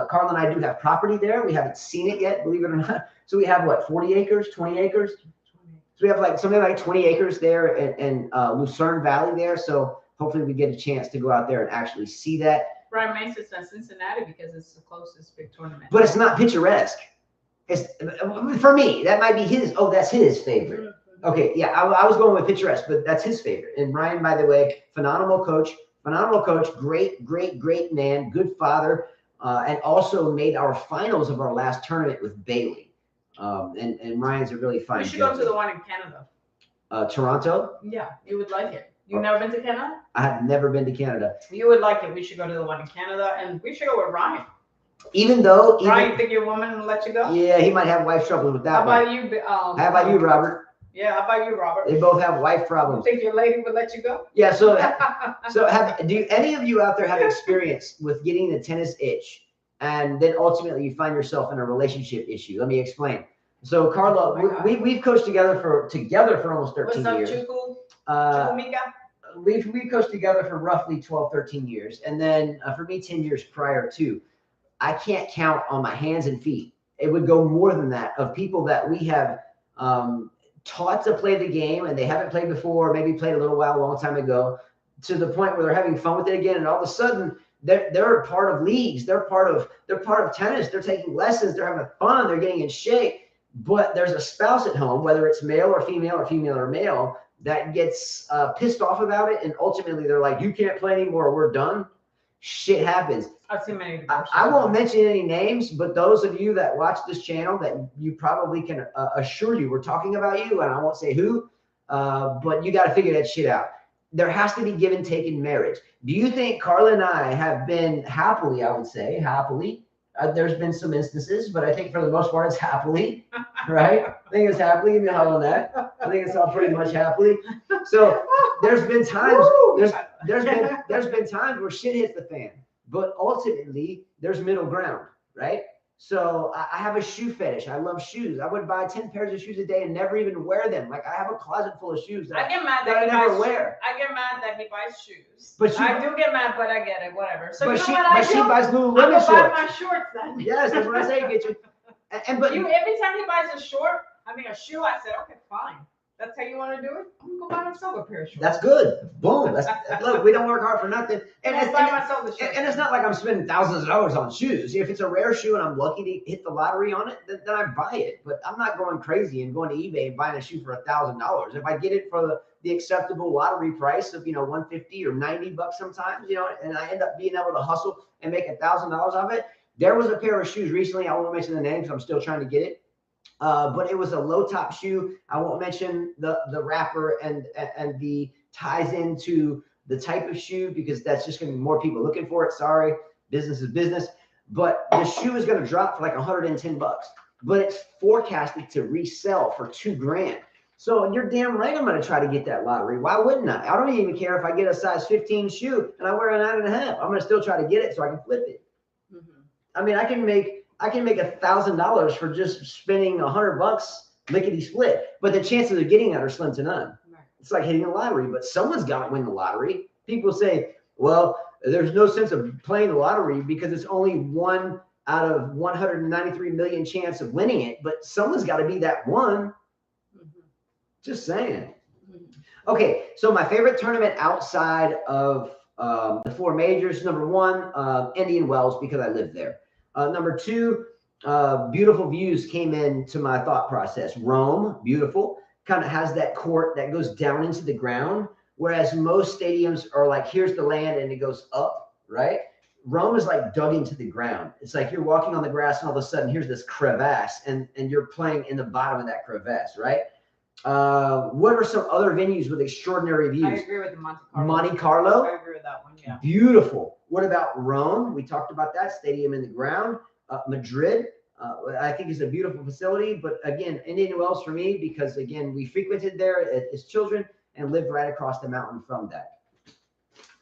Carl and I do have property there. We haven't seen it yet, believe it or not. So we have, what, 40 acres, 20 acres? So we have like something like 20 acres there in Lucerne Valley there. So hopefully we get a chance to go out there and actually see that. Brian Mason says Cincinnati because it's the closest big tournament. But it's not picturesque. It's, for me, that might be his. Oh, that's his favorite. Okay, yeah, I was going with picturesque, but that's his favorite. And Brian, by the way, phenomenal coach, great man, good father, and also made our finals of our last tournament with Bailey. And Ryan's a really fine. We should go to the one in Canada. Toronto? Yeah, you would like it. You've never been to Canada? I have never been to Canada. You would like it. We should go to the one in Canada, and we should go with Ryan. Ryan, think your woman will let you go? Yeah, he might have wife trouble with that. How about you? How about you, Robert? Yeah, how about you, Robert? They both have wife problems. You think your lady would let you go? Yeah. Do any of you out there have experience with getting the tennis itch, and then ultimately you find yourself in a relationship issue? Let me explain. So, Carla, we've coached together for almost 13 years. We've coached together for roughly 12, 13 years. And then for me, 10 years prior to, I can't count on my hands and feet. It would go more than that, of people that we have taught to play the game, and they haven't played before, maybe played a long time ago, to the point where they're having fun with it again. And all of a sudden, they're part of leagues. They're part of tennis. They're taking lessons. They're having fun. They're getting in shape. But there's a spouse at home, whether it's male or male, that gets pissed off about it. And ultimately they're like, you can't play anymore. We're done. Shit happens. I've seen many. I won't mention any names, but those of you that watch this channel, that you probably can assure you we're talking about you, and I won't say who, but you got to figure that shit out. There has to be give and take in marriage. Do you think Carla and I have been happily, I would say, happily, there's been some instances, but I think for the most part it's happily, right? I think it's happily. Give me a hug on that. I think it's all pretty much happily. So there's been times, there's been times where shit hits the fan. but ultimately there's middle ground, right? So I have a shoe fetish. I love shoes. I would buy 10 pairs of shoes a day and never even wear them. Like I have a closet full of shoes I get mad that I never wear. I get mad that he buys shoes. But I do get mad, but I get it. Whatever. So but you know what I do? she buys I Lululemon go buy shorts. my shorts then. Yes, that's what I say. Get you. But you every time he buys a shoe, I said, okay, fine. That's how you want to do it? I'm gonna go buy myself a pair of shorts. That's good. Boom. Look, we don't work hard for nothing. And it's not like I'm spending thousands of dollars on shoes. If it's a rare shoe and I'm lucky to hit the lottery on it, then I buy it. But I'm not going crazy and going to eBay and buying a shoe for $1,000. If I get it for the acceptable lottery price of $150 or $90 sometimes, and I end up being able to hustle and make $1,000 off it. There was a pair of shoes recently. I won't mention the name because I'm still trying to get it. But it was a low top shoe. I won't mention the wrapper and the ties into the type of shoe because that's just going to be more people looking for it. Sorry, business is business. But the shoe is going to drop for like $110, but it's forecasted to resell for $2,000. So you're damn right I'm going to try to get that lottery. Why wouldn't I? I don't even care if I get a size 15 shoe and I wear a 9.5. I'm going to still try to get it so I can flip it. Mm-hmm. I mean, I can make $1,000 for just spending $100 lickety split, but the chances of getting that are slim to none. Right. It's like hitting a lottery, but someone's got to win the lottery. People say, well, there's no sense of playing the lottery because it's only 1 out of 193 million chance of winning it, but someone's got to be that one. Mm-hmm. Just saying. Mm-hmm. Okay, so my favorite tournament outside of the 4 majors, number 1, Indian Wells, because I live there. Number 2, beautiful views came into my thought process. Rome, beautiful, kind of has that court that goes down into the ground, whereas most stadiums are like, here's the land and it goes up, right? Rome is like dug into the ground. It's like you're walking on the grass and all of a sudden here's this crevasse and you're playing in the bottom of that crevasse, right? What are some other venues with extraordinary views? I agree with the Monte Carlo. Monte Carlo? I agree with that one, yeah. Beautiful. What about Rome? We talked about that, stadium in the ground. Madrid, I think is a beautiful facility. But again, Indian Wells for me, because again, we frequented there as children and lived right across the mountain from that.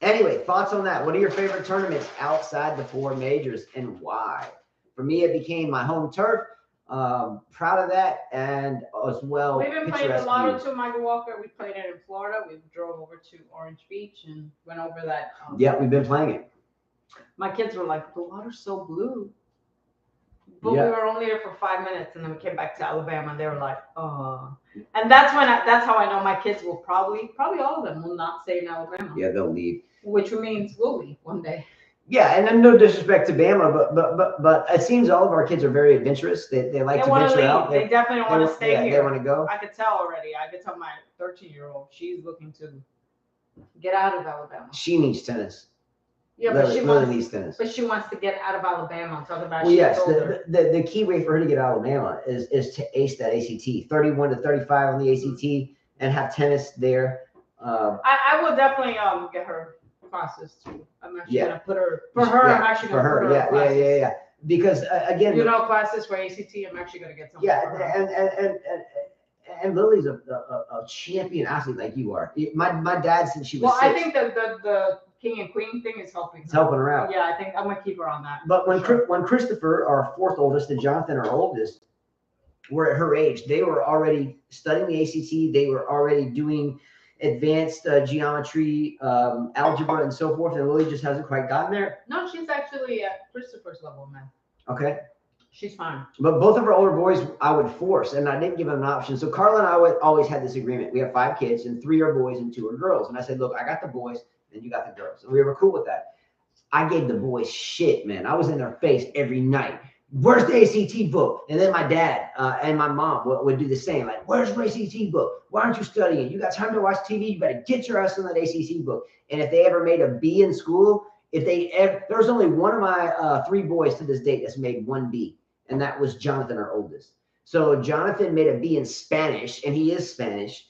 Anyway, thoughts on that? What are your favorite tournaments outside the 4 majors and why? For me, it became my home turf. Proud of that, and as well. We've been playing the Lotto too, Michael Walker. We played it in Florida. We drove over to Orange Beach and went over that. Yeah, we've been playing it. My kids were like, the water's so blue. But we were only there for 5 minutes, and then we came back to Alabama, and they were like, oh. And that's how I know my kids will probably all of them will not stay in Alabama. Yeah, they'll leave. Which means we'll leave one day. Yeah, and then no disrespect to Bama, but it seems all of our kids are very adventurous. They like to venture out. They definitely don't want to stay here. They want to go. I could tell already. I could tell my 13-year-old she's looking to get out of Alabama. She needs tennis. Yeah, but she needs tennis. But she wants to get out of Alabama. I'm talking about. Well, yes, the key way for her to get out of Alabama is to ace that ACT, 31 to 35 on the ACT, and have tennis there. I will definitely get her classes too. I'm actually gonna put her I'm actually gonna put her classes. Yeah. Because again, classes for ACT. I'm actually gonna get some. Yeah, and Lily's a champion athlete like you are. My dad, since she was 6. I think the king and queen thing is helping. It's helping her out. Yeah, I think I'm gonna keep her on that. But when Christopher, our 4th oldest, and Jonathan, our oldest, were at her age, they were already studying the ACT. They were already doing advanced geometry, algebra, and so forth. And Lily just hasn't quite gotten there. No, she's actually at Christopher's level of math. Okay. She's fine. But both of our older boys, I would force, and I didn't give them an option. So Carla and I always had this agreement. We have 5 kids, and 3 are boys and 2 are girls. And I said, look, I got the boys, and you got the girls. And we were cool with that. I gave the boys shit, man. I was in their face every night. Where's the ACT book? And then my dad and my mom would do the same. Like, where's my ACT book? Why aren't you studying? You got time to watch TV? You better get your ass on that ACT book. And if they ever made a B in school, there's only one of my 3 boys to this date that's made 1 B. And that was Jonathan, our oldest. So Jonathan made a B in Spanish, and he is Spanish.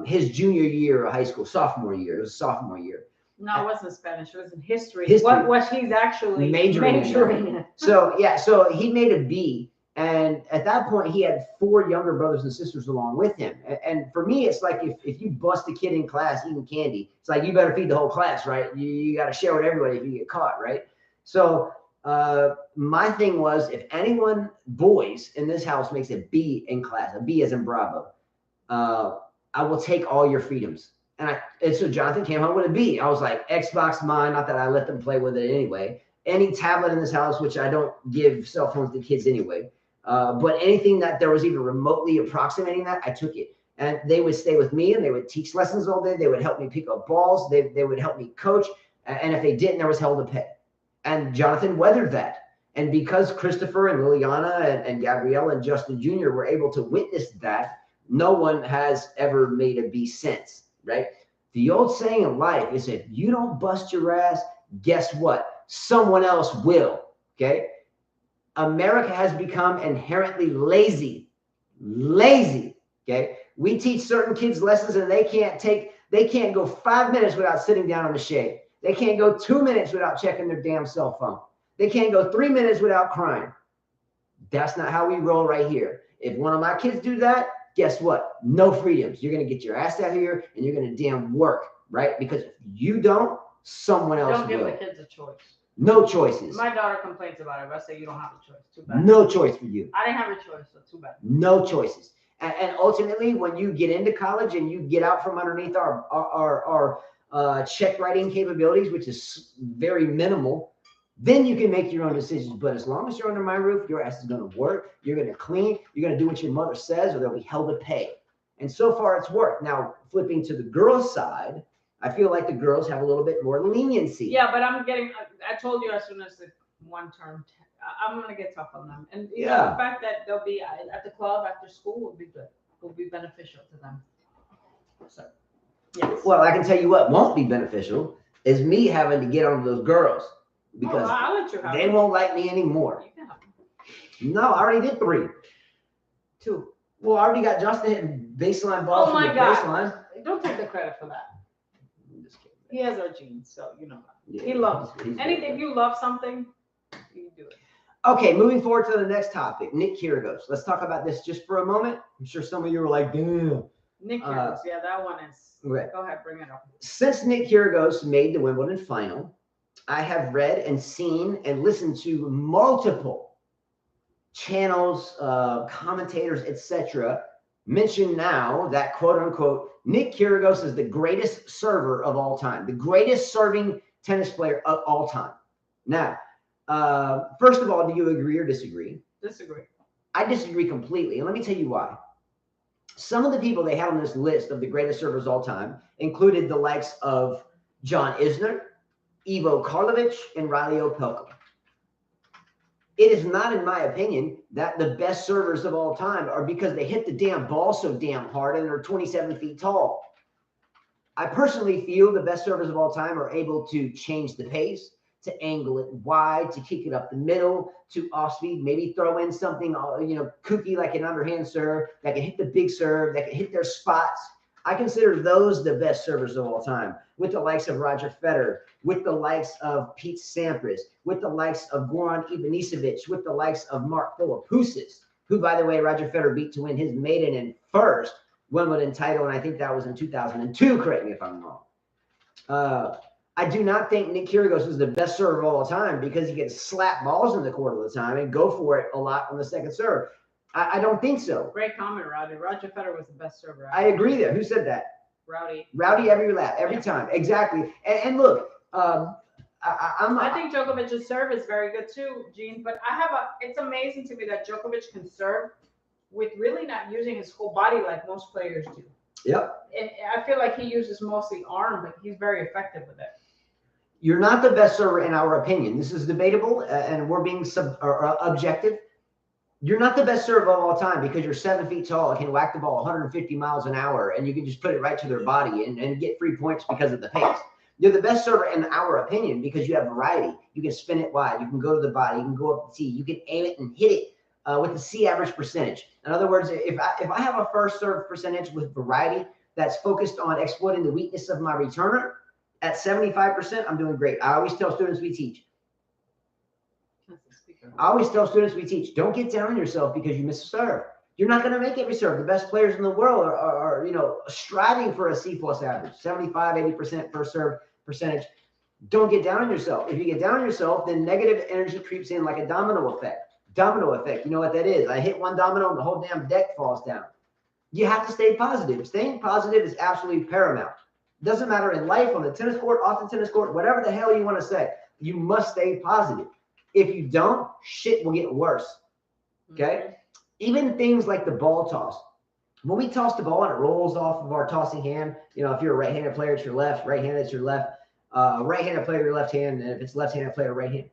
His junior year of high school, sophomore year. It was sophomore year. No, it wasn't Spanish. It was in history. What he's actually majoring in. So he made a B, and at that point he had 4 younger brothers and sisters along with him. And for me, it's like if you bust a kid in class eating candy, it's like you better feed the whole class, right? You got to share with everybody if you get caught, right? So my thing was, if anyone, boys in this house, makes a B in class, a B as in Bravo, I will take all your freedoms. And so Jonathan came home with a B. I was like, Xbox mine, not that I let them play with it anyway. Any tablet in this house, which I don't give cell phones to kids anyway, but anything that there was even remotely approximating that, I took it. And they would stay with me and they would teach lessons all day. They would help me pick up balls. They would help me coach. And if they didn't, there was hell to pay. And Jonathan weathered that. And because Christopher and Liliana and Gabrielle and Justin Jr. were able to witness that, no one has ever made a B since, right? The old saying in life is, if you don't bust your ass, guess what? Someone else will, okay? America has become inherently lazy, okay? We teach certain kids lessons and they can't go 5 minutes without sitting down on the shade. They can't go 2 minutes without checking their damn cell phone. They can't go 3 minutes without crying. That's not how we roll right here. If one of my kids do that, guess what? No freedoms. You're going to get your ass out here and you're going to damn work, right? Because if you don't, someone else will. Don't give the kids a choice. No choices. My daughter complains about it, but I say you don't have a choice. Too bad. No choice for you. I didn't have a choice, so too bad. No choices. And ultimately, when you get into college and you get out from underneath our check writing capabilities, which is very minimal, then you can make your own decisions. But as long as you're under my roof, your ass is going to work. You're going to clean. You're going to do what your mother says, or there'll be hell to pay. And so far, it's worked. Now, flipping to the girls' side, I feel like the girls have a little bit more leniency. Yeah, but I told you as soon as the one term, I'm going to get tough on them. And you know, the fact that they'll be at the club after school will be good. Will be beneficial to them. So, yes. Well, I can tell you what won't be beneficial is me having to get on those girls, because I'll let you have they won't like me anymore. You can have No, I already did 3. 2. Well, I already got Justin hitting baseline balls from the baseline. Don't take the credit for that. I'm just kidding. He has our genes, so you know that. Yeah, He loves he's anything. If you love something, you do it. Okay, moving forward to the next topic, Nick Kyrgios. Let's talk about this just for a moment. I'm sure some of you were like, damn. Nick Kyrgios, yeah, that one is. Right. Go ahead, bring it up. Since Nick Kyrgios made the Wimbledon final, I have read and seen and listened to multiple channels, commentators, etc., mention now that, quote unquote, Nick Kyrgios is the greatest server of all time, the greatest serving tennis player of all time. Now, first of all, do you agree or disagree? Disagree. I disagree completely. And let me tell you why. Some of the people they had on this list of the greatest servers of all time included the likes of John Isner, Ivo Karlovic, and Riley Opelka. It is not, in my opinion, that the best servers of all time are because they hit the damn ball so damn hard and they're 27 feet tall. I personally feel the best servers of all time are able to change the pace, to angle it wide, to kick it up the middle, to off speed, maybe throw in something, kooky like an underhand serve that can hit the big serve, that can hit their spots. I consider those the best servers of all time, with the likes of Roger Federer, with the likes of Pete Sampras, with the likes of Goran Ivanisevic, with the likes of Mark Philippoussis, who, by the way, Roger Federer beat to win his maiden and first Wimbledon title, and I think that was in 2002, correct me if I'm wrong. I do not think Nick Kyrgios is the best server of all time because he gets slap balls in the court all the time and go for it a lot on the second serve. I don't think so. Great comment, Rowdy. Roger Federer was the best server. I agree there. Who said that? Rowdy. Rowdy every lap, every time. Exactly. And look, I think Djokovic's serve is very good too, Gene. But it's amazing to me that Djokovic can serve with really not using his whole body like most players do. Yep. And I feel like he uses mostly arm, but he's very effective with it. You're not the best server in our opinion. This is debatable, and we're being objective. You're not the best server of all time because you're 7 feet tall and can whack the ball 150 miles an hour, and you can just put it right to their body and get 3 points because of the pace. You're the best server in our opinion because you have variety. You can spin it wide. You can go to the body. You can go up the tee. You can aim it and hit it with the C average percentage. In other words, if I have a first serve percentage with variety that's focused on exploiting the weakness of my returner, at 75%, I'm doing great. I always tell students we teach. Don't get down on yourself because you miss a serve. You're not going to make every serve. The best players in the world are striving for a C+ average, 75, 80% first serve percentage. Don't get down on yourself. If you get down on yourself, then negative energy creeps in like a domino effect. Domino effect. You know what that is? I hit one domino and the whole damn deck falls down. You have to stay positive. Staying positive is absolutely paramount. Doesn't matter in life, on the tennis court, off the tennis court, whatever the hell you want to say. You must stay positive. If you don't, shit will get worse. Okay? Even things like the ball toss. When we toss the ball and it rolls off of our tossing hand, you know, if you're a right-handed player, it's your left. Right-handed, it's your left. Right-handed player, your left hand. And if it's left-handed player, right hand.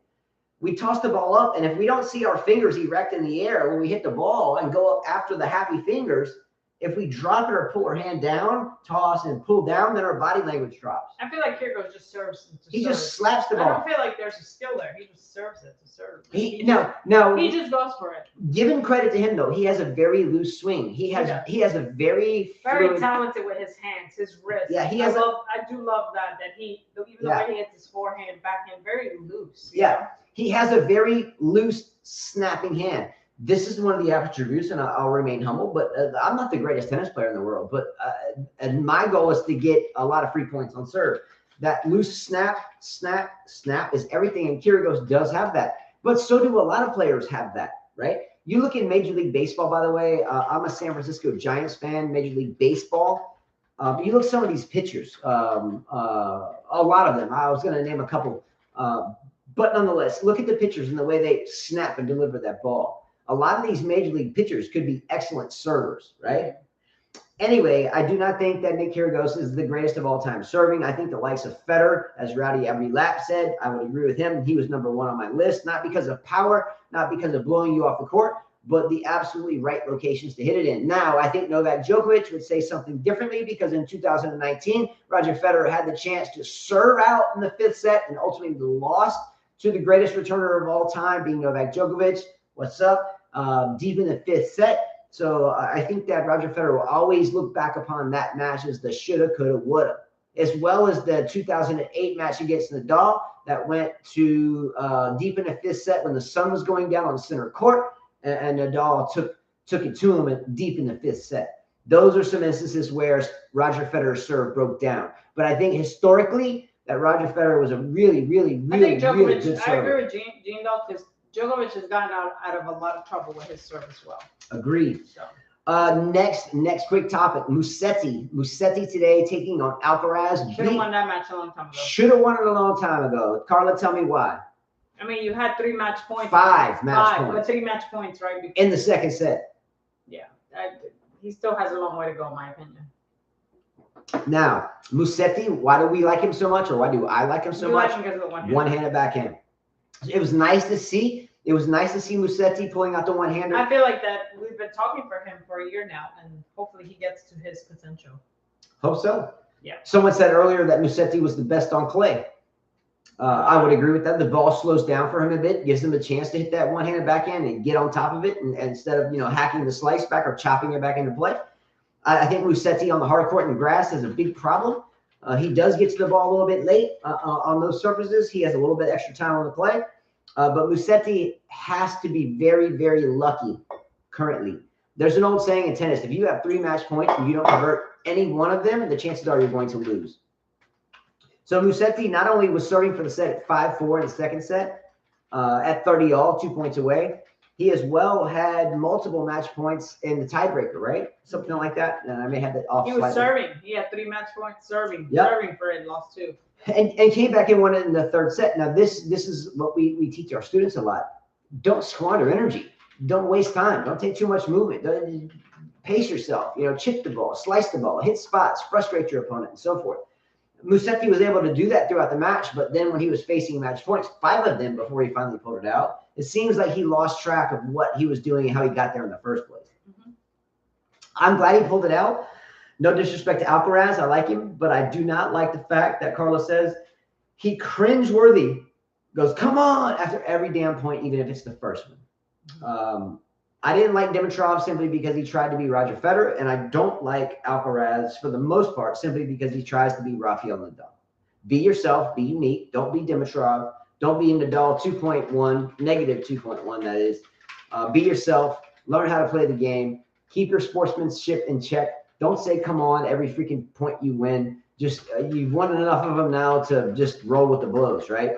We toss the ball up, and if we don't see our fingers erect in the air when we hit the ball and go up after the happy fingers, if we drop it or pull our hand down, toss and pull down, then our body language drops. I feel like Kyrgios just serves. He just slaps the ball. I don't feel like there's a skill there. He just serves it to serve. He just goes for it. Given credit to him though, he has a very loose swing. He has a very talented with his hands, his wrist. Yeah, I do love that he even the way he hits his forehand, backhand, very loose. Yeah, he has a very loose snapping hand. This is one of the attributes, and I'll remain humble, but I'm not the greatest tennis player in the world, but and my goal is to get a lot of free points on serve. That loose snap is everything, and Kyrgios does have that. But so do a lot of players have that, right? You look in Major League Baseball, by the way, I'm a San Francisco Giants fan, Major League Baseball. But you look at some of these pitchers, a lot of them. I was going to name a couple, but nonetheless, look at the pitchers and the way they snap and deliver that ball. A lot of these major league pitchers could be excellent servers, right? Anyway, I do not think that Nick Kyrgios is the greatest of all time serving. I think the likes of Federer, as Rowdy every lap said, I would agree with him. He was number one on my list, not because of power, not because of blowing you off the court, but the absolutely right locations to hit it in. Now, I think Novak Djokovic would say something differently because in 2019, Roger Federer had the chance to serve out in the fifth set and ultimately lost to the greatest returner of all time, being Novak Djokovic. What's up? Deep in the fifth set. So I think that Roger Federer will always look back upon that match as the shoulda, coulda, woulda, as well as the 2008 match against Nadal that went to deep in the fifth set when the sun was going down on center court, and Nadal took it to him deep in the fifth set. Those are some instances where Roger Federer's serve broke down. But I think historically that Roger Federer was a really, really, really, really good server. I agree with Gene though, because Djokovic has gotten out of a lot of trouble with his serve as well. Agreed. So. Next quick topic. Musetti today taking on Alcaraz. Should have won that match a long time ago. Should have won it a long time ago. Carla, tell me why. I mean, you had 3 match points. Five match points. But 3 match points, right? Because, in the second set. Yeah. He still has a long way to go, in my opinion. Now, Musetti, why do we like him so much, or why do I like him so much? Like him because of the one-handed. One-handed backhand. It was nice to see. It was nice to see Musetti pulling out the one-hander. I feel like that we've been talking for him for a year now, and hopefully he gets to his potential. Hope so. Yeah. Someone said earlier that Musetti was the best on clay. I would agree with that. The ball slows down for him a bit, gives him a chance to hit that one-handed backhand and get on top of it, and instead of hacking the slice back or chopping it back into play. I think Musetti on the hard court and grass is a big problem. He does get to the ball a little bit late on those surfaces. He has a little bit extra time on the play. But Musetti has to be very, very lucky currently. There's an old saying in tennis, if you have 3 match points and you don't convert any one of them, the chances are you're going to lose. So Musetti not only was serving for the set at 5-4 in the second set, at 30-all, 2 points away, he as well had multiple match points in the tiebreaker, right? Something like that. And I may have that off He was slightly. serving. He had 3 match points serving. Yep. Serving for it, lost 2. And came back and won it in the third set. Now, this is what we teach our students a lot. Don't squander energy. Don't waste time. Don't take too much movement. Don't pace yourself. Chip the ball, slice the ball, hit spots, frustrate your opponent, and so forth. Musetti was able to do that throughout the match, but then when he was facing match points, 5 of them before he finally pulled it out, it seems like he lost track of what he was doing and how he got there in the first place. Mm-hmm. I'm glad he pulled it out. No disrespect to Alcaraz, I like him, but I do not like the fact that Carlos says he cringeworthy goes, come on, after every damn point, even if it's the first one. I didn't like Dimitrov simply because he tried to be Roger Federer, and I don't like Alcaraz for the most part simply because he tries to be Rafael Nadal. Be yourself, be unique, don't be Dimitrov, don't be Nadal 2.1, negative 2.1 that is. Be yourself, learn how to play the game, keep your sportsmanship in check. Don't say come on every freaking point you win. just you've won enough of them now to just roll with the blows, right?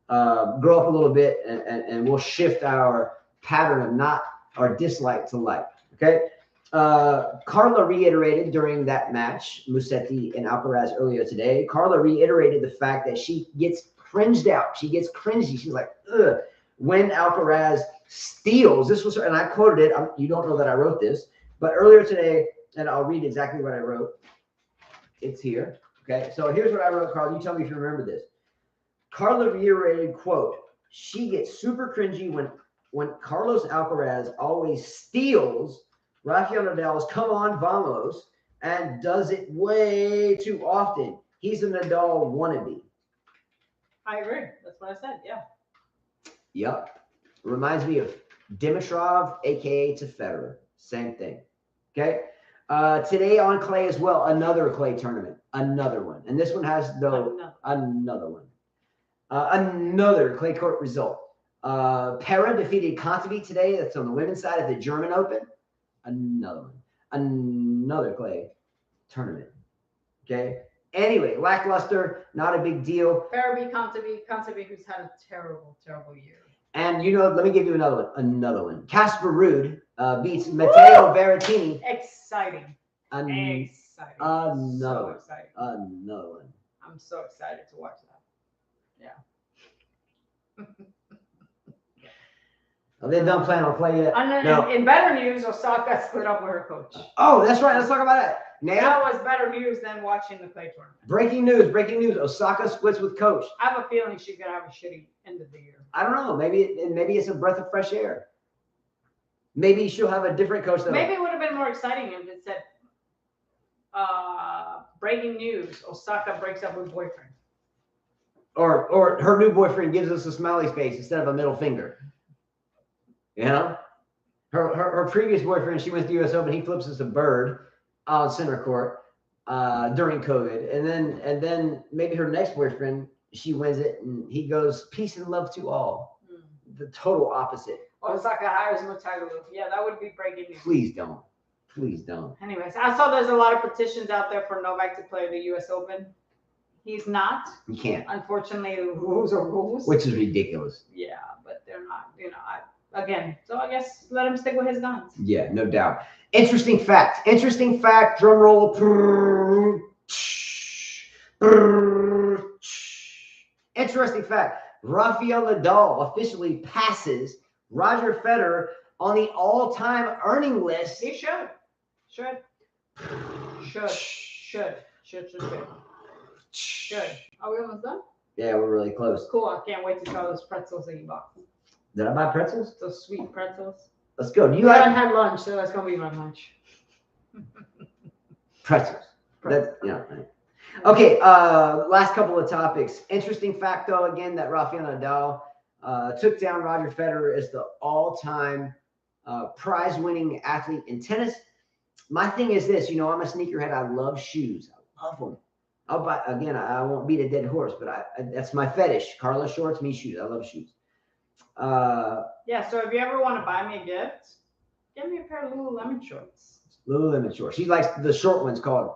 Grow up a little bit, and we'll shift our pattern of not our dislike to like. Okay. Carla reiterated during that match, Musetti and Alcaraz earlier today. Carla reiterated the fact that she gets cringed out. She gets cringy. She's like, ugh, when Alcaraz steals. This was her, and I quoted it. You don't know that I wrote this, but earlier today, and I'll read exactly what I wrote. It's here. Okay. So here's what I wrote, Carla. You tell me if you remember this. Carla reiterated, quote, she gets super cringy when Carlos Alcaraz always steals Rafael Nadal's come on, vamos, and does it way too often. He's a Nadal wannabe. I agree. That's what I said. Yeah. Yep. Reminds me of Dimitrov, aka to Federer. Same thing. Okay. Today on clay as well, another clay tournament, another one, and this one has another one, another clay court result. Pera defeated Kontaveit today. That's on the women's side of the German Open. Another one, another clay tournament. Okay. Anyway, lackluster, not a big deal. Pera beat Kontaveit, who's had a terrible, terrible year. And let me give you another one. Casper Ruud beats Matteo Berrettini. Exciting. Exciting. Another one. Exciting. Another one. I'm so excited to watch that. Yeah. Are they done playing on clay yet? No. In better news, Osaka split up with her coach. Oh, that's right. Let's talk about that. That was better news than watching the clay tournament. Breaking news. Osaka splits with coach. I have a feeling she's going to have a shitty end of the year. I don't know. Maybe it's a breath of fresh air. Maybe she'll have a different coach. Maybe it would have been more exciting if it said, breaking news, Osaka breaks up with boyfriend. Or her new boyfriend gives us a smiley face instead of a middle finger. You know? Her previous boyfriend, she went to the US Open, he flips us a bird on center court during COVID. And then maybe her next boyfriend, she wins it and he goes, peace and love to all. The total opposite. Osaka hires Motaglu. Yeah, that would be breaking news. Please don't. Please don't. Anyways, I saw there's a lot of petitions out there for Novak to play the US Open. He's not. You can't. Unfortunately, rules are rules. Which is ridiculous. Yeah, but they're not, again, so I guess let him stick with his guns. Yeah, no doubt. Interesting fact, drum roll. Interesting fact, Rafael Nadal officially passes Roger Federer on the all-time earning list. He should. Are we almost done? Yeah, we're really close. Cool, I can't wait to try those pretzels that you bought. Did I buy pretzels? Those sweet pretzels. Let's go. You haven't had lunch, so that's gonna be my lunch. Pretzels. Okay. Last couple of topics. Interesting fact, though, again, that Rafael Nadal took down Roger Federer as the all-time prize-winning athlete in tennis. My thing is this. I'm a sneakerhead. I love shoes. I love them. I'll buy again. I won't beat a dead horse, but that's my fetish. Carla shorts, me shoes. I love shoes. Yeah, so if you ever want to buy me a gift, give me a pair of Lululemon shorts. Lululemon shorts. She likes the short ones called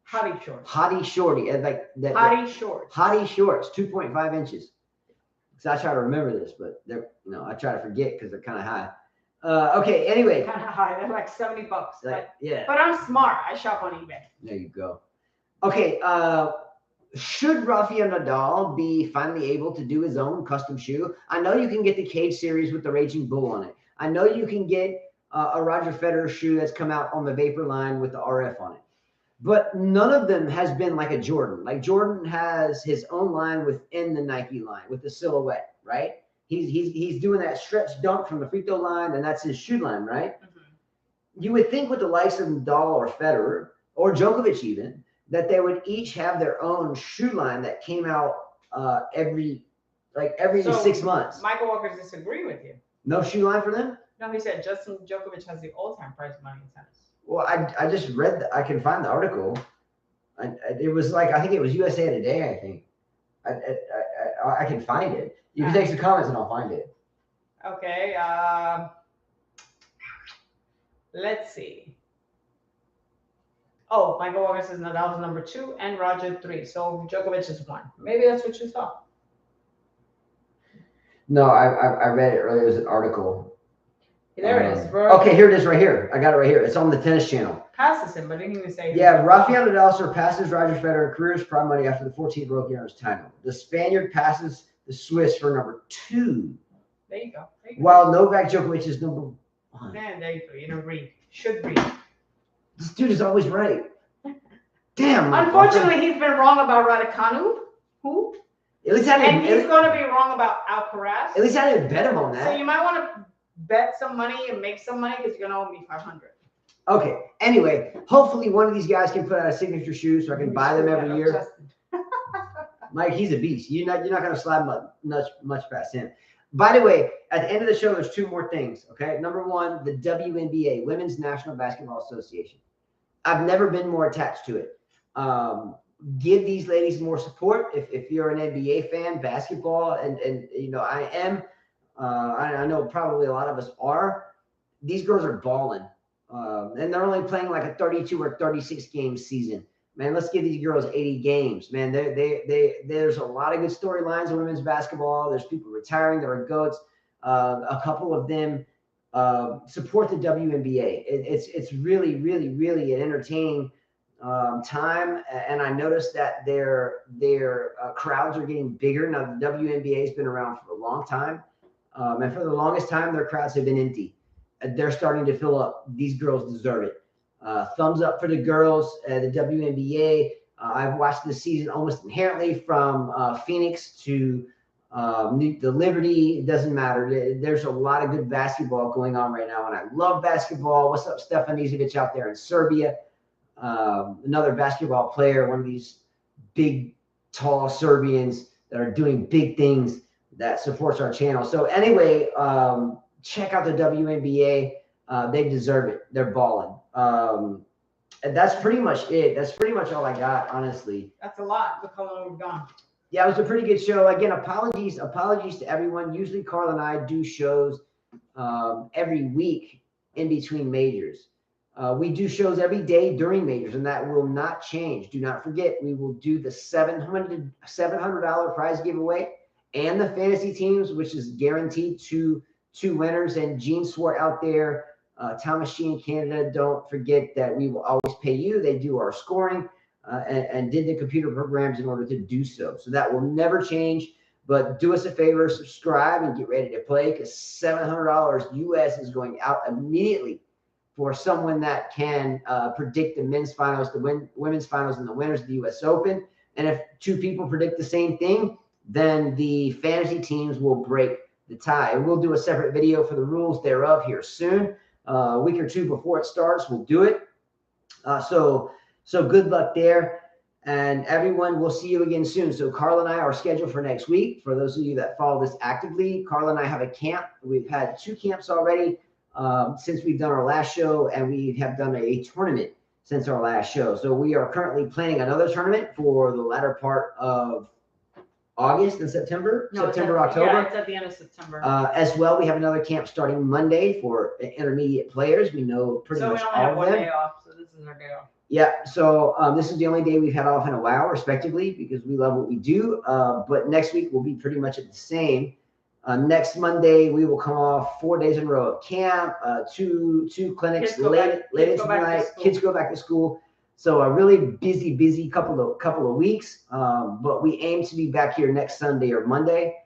Hottie shorts. Hottie shorty. Like that. Hottie shorts. Hottie shorts, 2.5 inches. So I try to remember this, but I try to forget because they're kind of high. Okay. Anyway. Kind of high. They're like $70. Yeah. But I'm smart. I shop on eBay. There you go. Okay. Should Rafael Nadal be finally able to do his own custom shoe? I know you can get the Cage series with the Raging Bull on it. I know you can get a Roger Federer shoe that's come out on the Vapor line with the RF on it. But none of them has been like a Jordan. Like Jordan has his own line within the Nike line with the silhouette, right? He's doing that stretch dunk from the free throw line, and that's his shoe line, right? Mm-hmm. You would think with the likes of Nadal or Federer or Djokovic even, that they would each have their own shoe line that came out every 6 months. Michael Walker disagreed with you. No shoe line for them? No, he said Justin Djokovic has the all-time prize money in tennis. Well, I just read I can find the article. It was I think it was USA Today, I think. I can find it. You can take some comments and I'll find it. Okay. Let's see. Oh, Michael Walker says Nadal's number 2 and Roger 3. So Djokovic is 1. Maybe that's what you thought. No, I read it earlier. It was an article. There it is. Okay, here it is right here. I got it right here. It's on the tennis channel. Passes him, but didn't even say. Yeah, Rafael Nadal surpasses Roger Federer career's prime money after the 14th Roland Garros title. The Spaniard passes the Swiss for number 2. There you go. While Novak Djokovic is number 1. Man, there you go. You don't read. Should read. This dude is always right. Damn. Unfortunately, he's been wrong about Raducan WHO. At least I didn't. And he's going to be wrong about Alcaraz. At least I didn't bet him on that. So you might want to bet some money and make some money because you're going to owe me 500. Okay. Anyway, hopefully one of these guys can put out a signature shoe so I can buy them every year. Mike, he's a beast. You're not going to slide much past him. By the way, at the end of the show, there's 2 more things. Okay. Number 1, the WNBA, Women's National Basketball Association. I've never been more attached to it. Give these ladies more support. If you're an NBA fan, basketball, and you know I am. I know probably a lot of us are. These girls are balling, and they're only playing like a 32 or 36 game season. Man, let's give these girls 80 games. Man, there's a lot of good storylines in women's basketball. There's people retiring. There are GOATs. A couple of them support the WNBA. It's really, really, really an entertaining time, and I noticed that their crowds are getting bigger. Now the WNBA has been around for a long time, and for the longest time their crowds have been empty. They're starting to fill up. These girls deserve it. Thumbs up for the girls. The WNBA. I've watched this season almost inherently from Phoenix to the Liberty. It doesn't matter. There's a lot of good basketball going on right now, and I love basketball. What's up, Stefan Nizovic out there in Serbia? Another basketball player, one of these big, tall Serbians that are doing big things that supports our channel. So anyway, check out the WNBA. They deserve it. They're balling. And that's pretty much it. That's pretty much all I got, honestly. That's a lot. Look how long we've gone. Yeah, it was a pretty good show. Again, apologies to everyone. Usually Carl and I do shows every week in between majors. We do shows every day during majors, and that will not change. Do not forget, we will do the $700 prize giveaway and the fantasy teams, which is guaranteed to 2 winners. And Gene Swart out there, Time Machine Canada, don't forget that we will always pay you. They do our scoring and did the computer programs in order to do so. So that will never change. But do us a favor, subscribe and get ready to play, because $700 US is going out immediately for someone that can predict the men's finals, the women's finals, and the winners of the U.S. Open. And if 2 people predict the same thing, then the fantasy teams will break the tie. And we'll do a separate video for the rules thereof here soon. A week or 2 before it starts, we'll do it. So good luck there. And everyone, we'll see you again soon. So Carl and I are scheduled for next week. For those of you that follow this actively, Carl and I have a camp. We've had 2 camps already since we've done our last show, and we have done a tournament since our last show. So we are currently planning another tournament for the latter part of August and September. No, October. Yeah, it's at the end of September. As well, we have another camp starting Monday for intermediate players. We know pretty much all of them. So we only have 1 day off, so this is our day off. Yeah, so this is the only day we've had off in a while, respectively, because we love what we do. But next week will be pretty much at the same. Next Monday, we will come off 4 days in a row of camp, two clinics late into the night. Kids go back to school. So a really busy couple of weeks. But we aim to be back here next Sunday or Monday.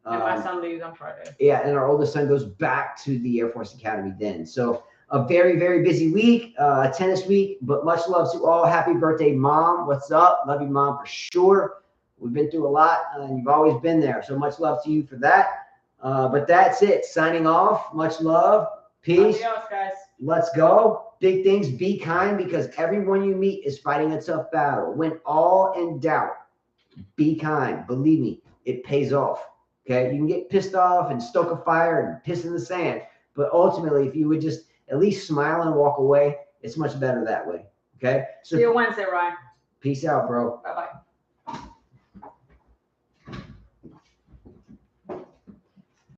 And my son leaves on Friday. Yeah, and our oldest son goes back to the Air Force Academy then. So a very, very busy week, tennis week, but much love to all. Happy birthday, Mom. What's up? Love you, Mom, for sure. We've been through a lot, and you've always been there. So much love to you for that. But that's it. Signing off. Much love. Peace. Adios, guys. Let's go. Big things. Be kind, because everyone you meet is fighting a tough battle. When all in doubt, be kind. Believe me, it pays off. Okay? You can get pissed off and stoke a fire and piss in the sand. But ultimately, if you would just at least smile and walk away, it's much better that way. Okay? So see you Wednesday, Ryan. Peace out, bro. Bye-bye.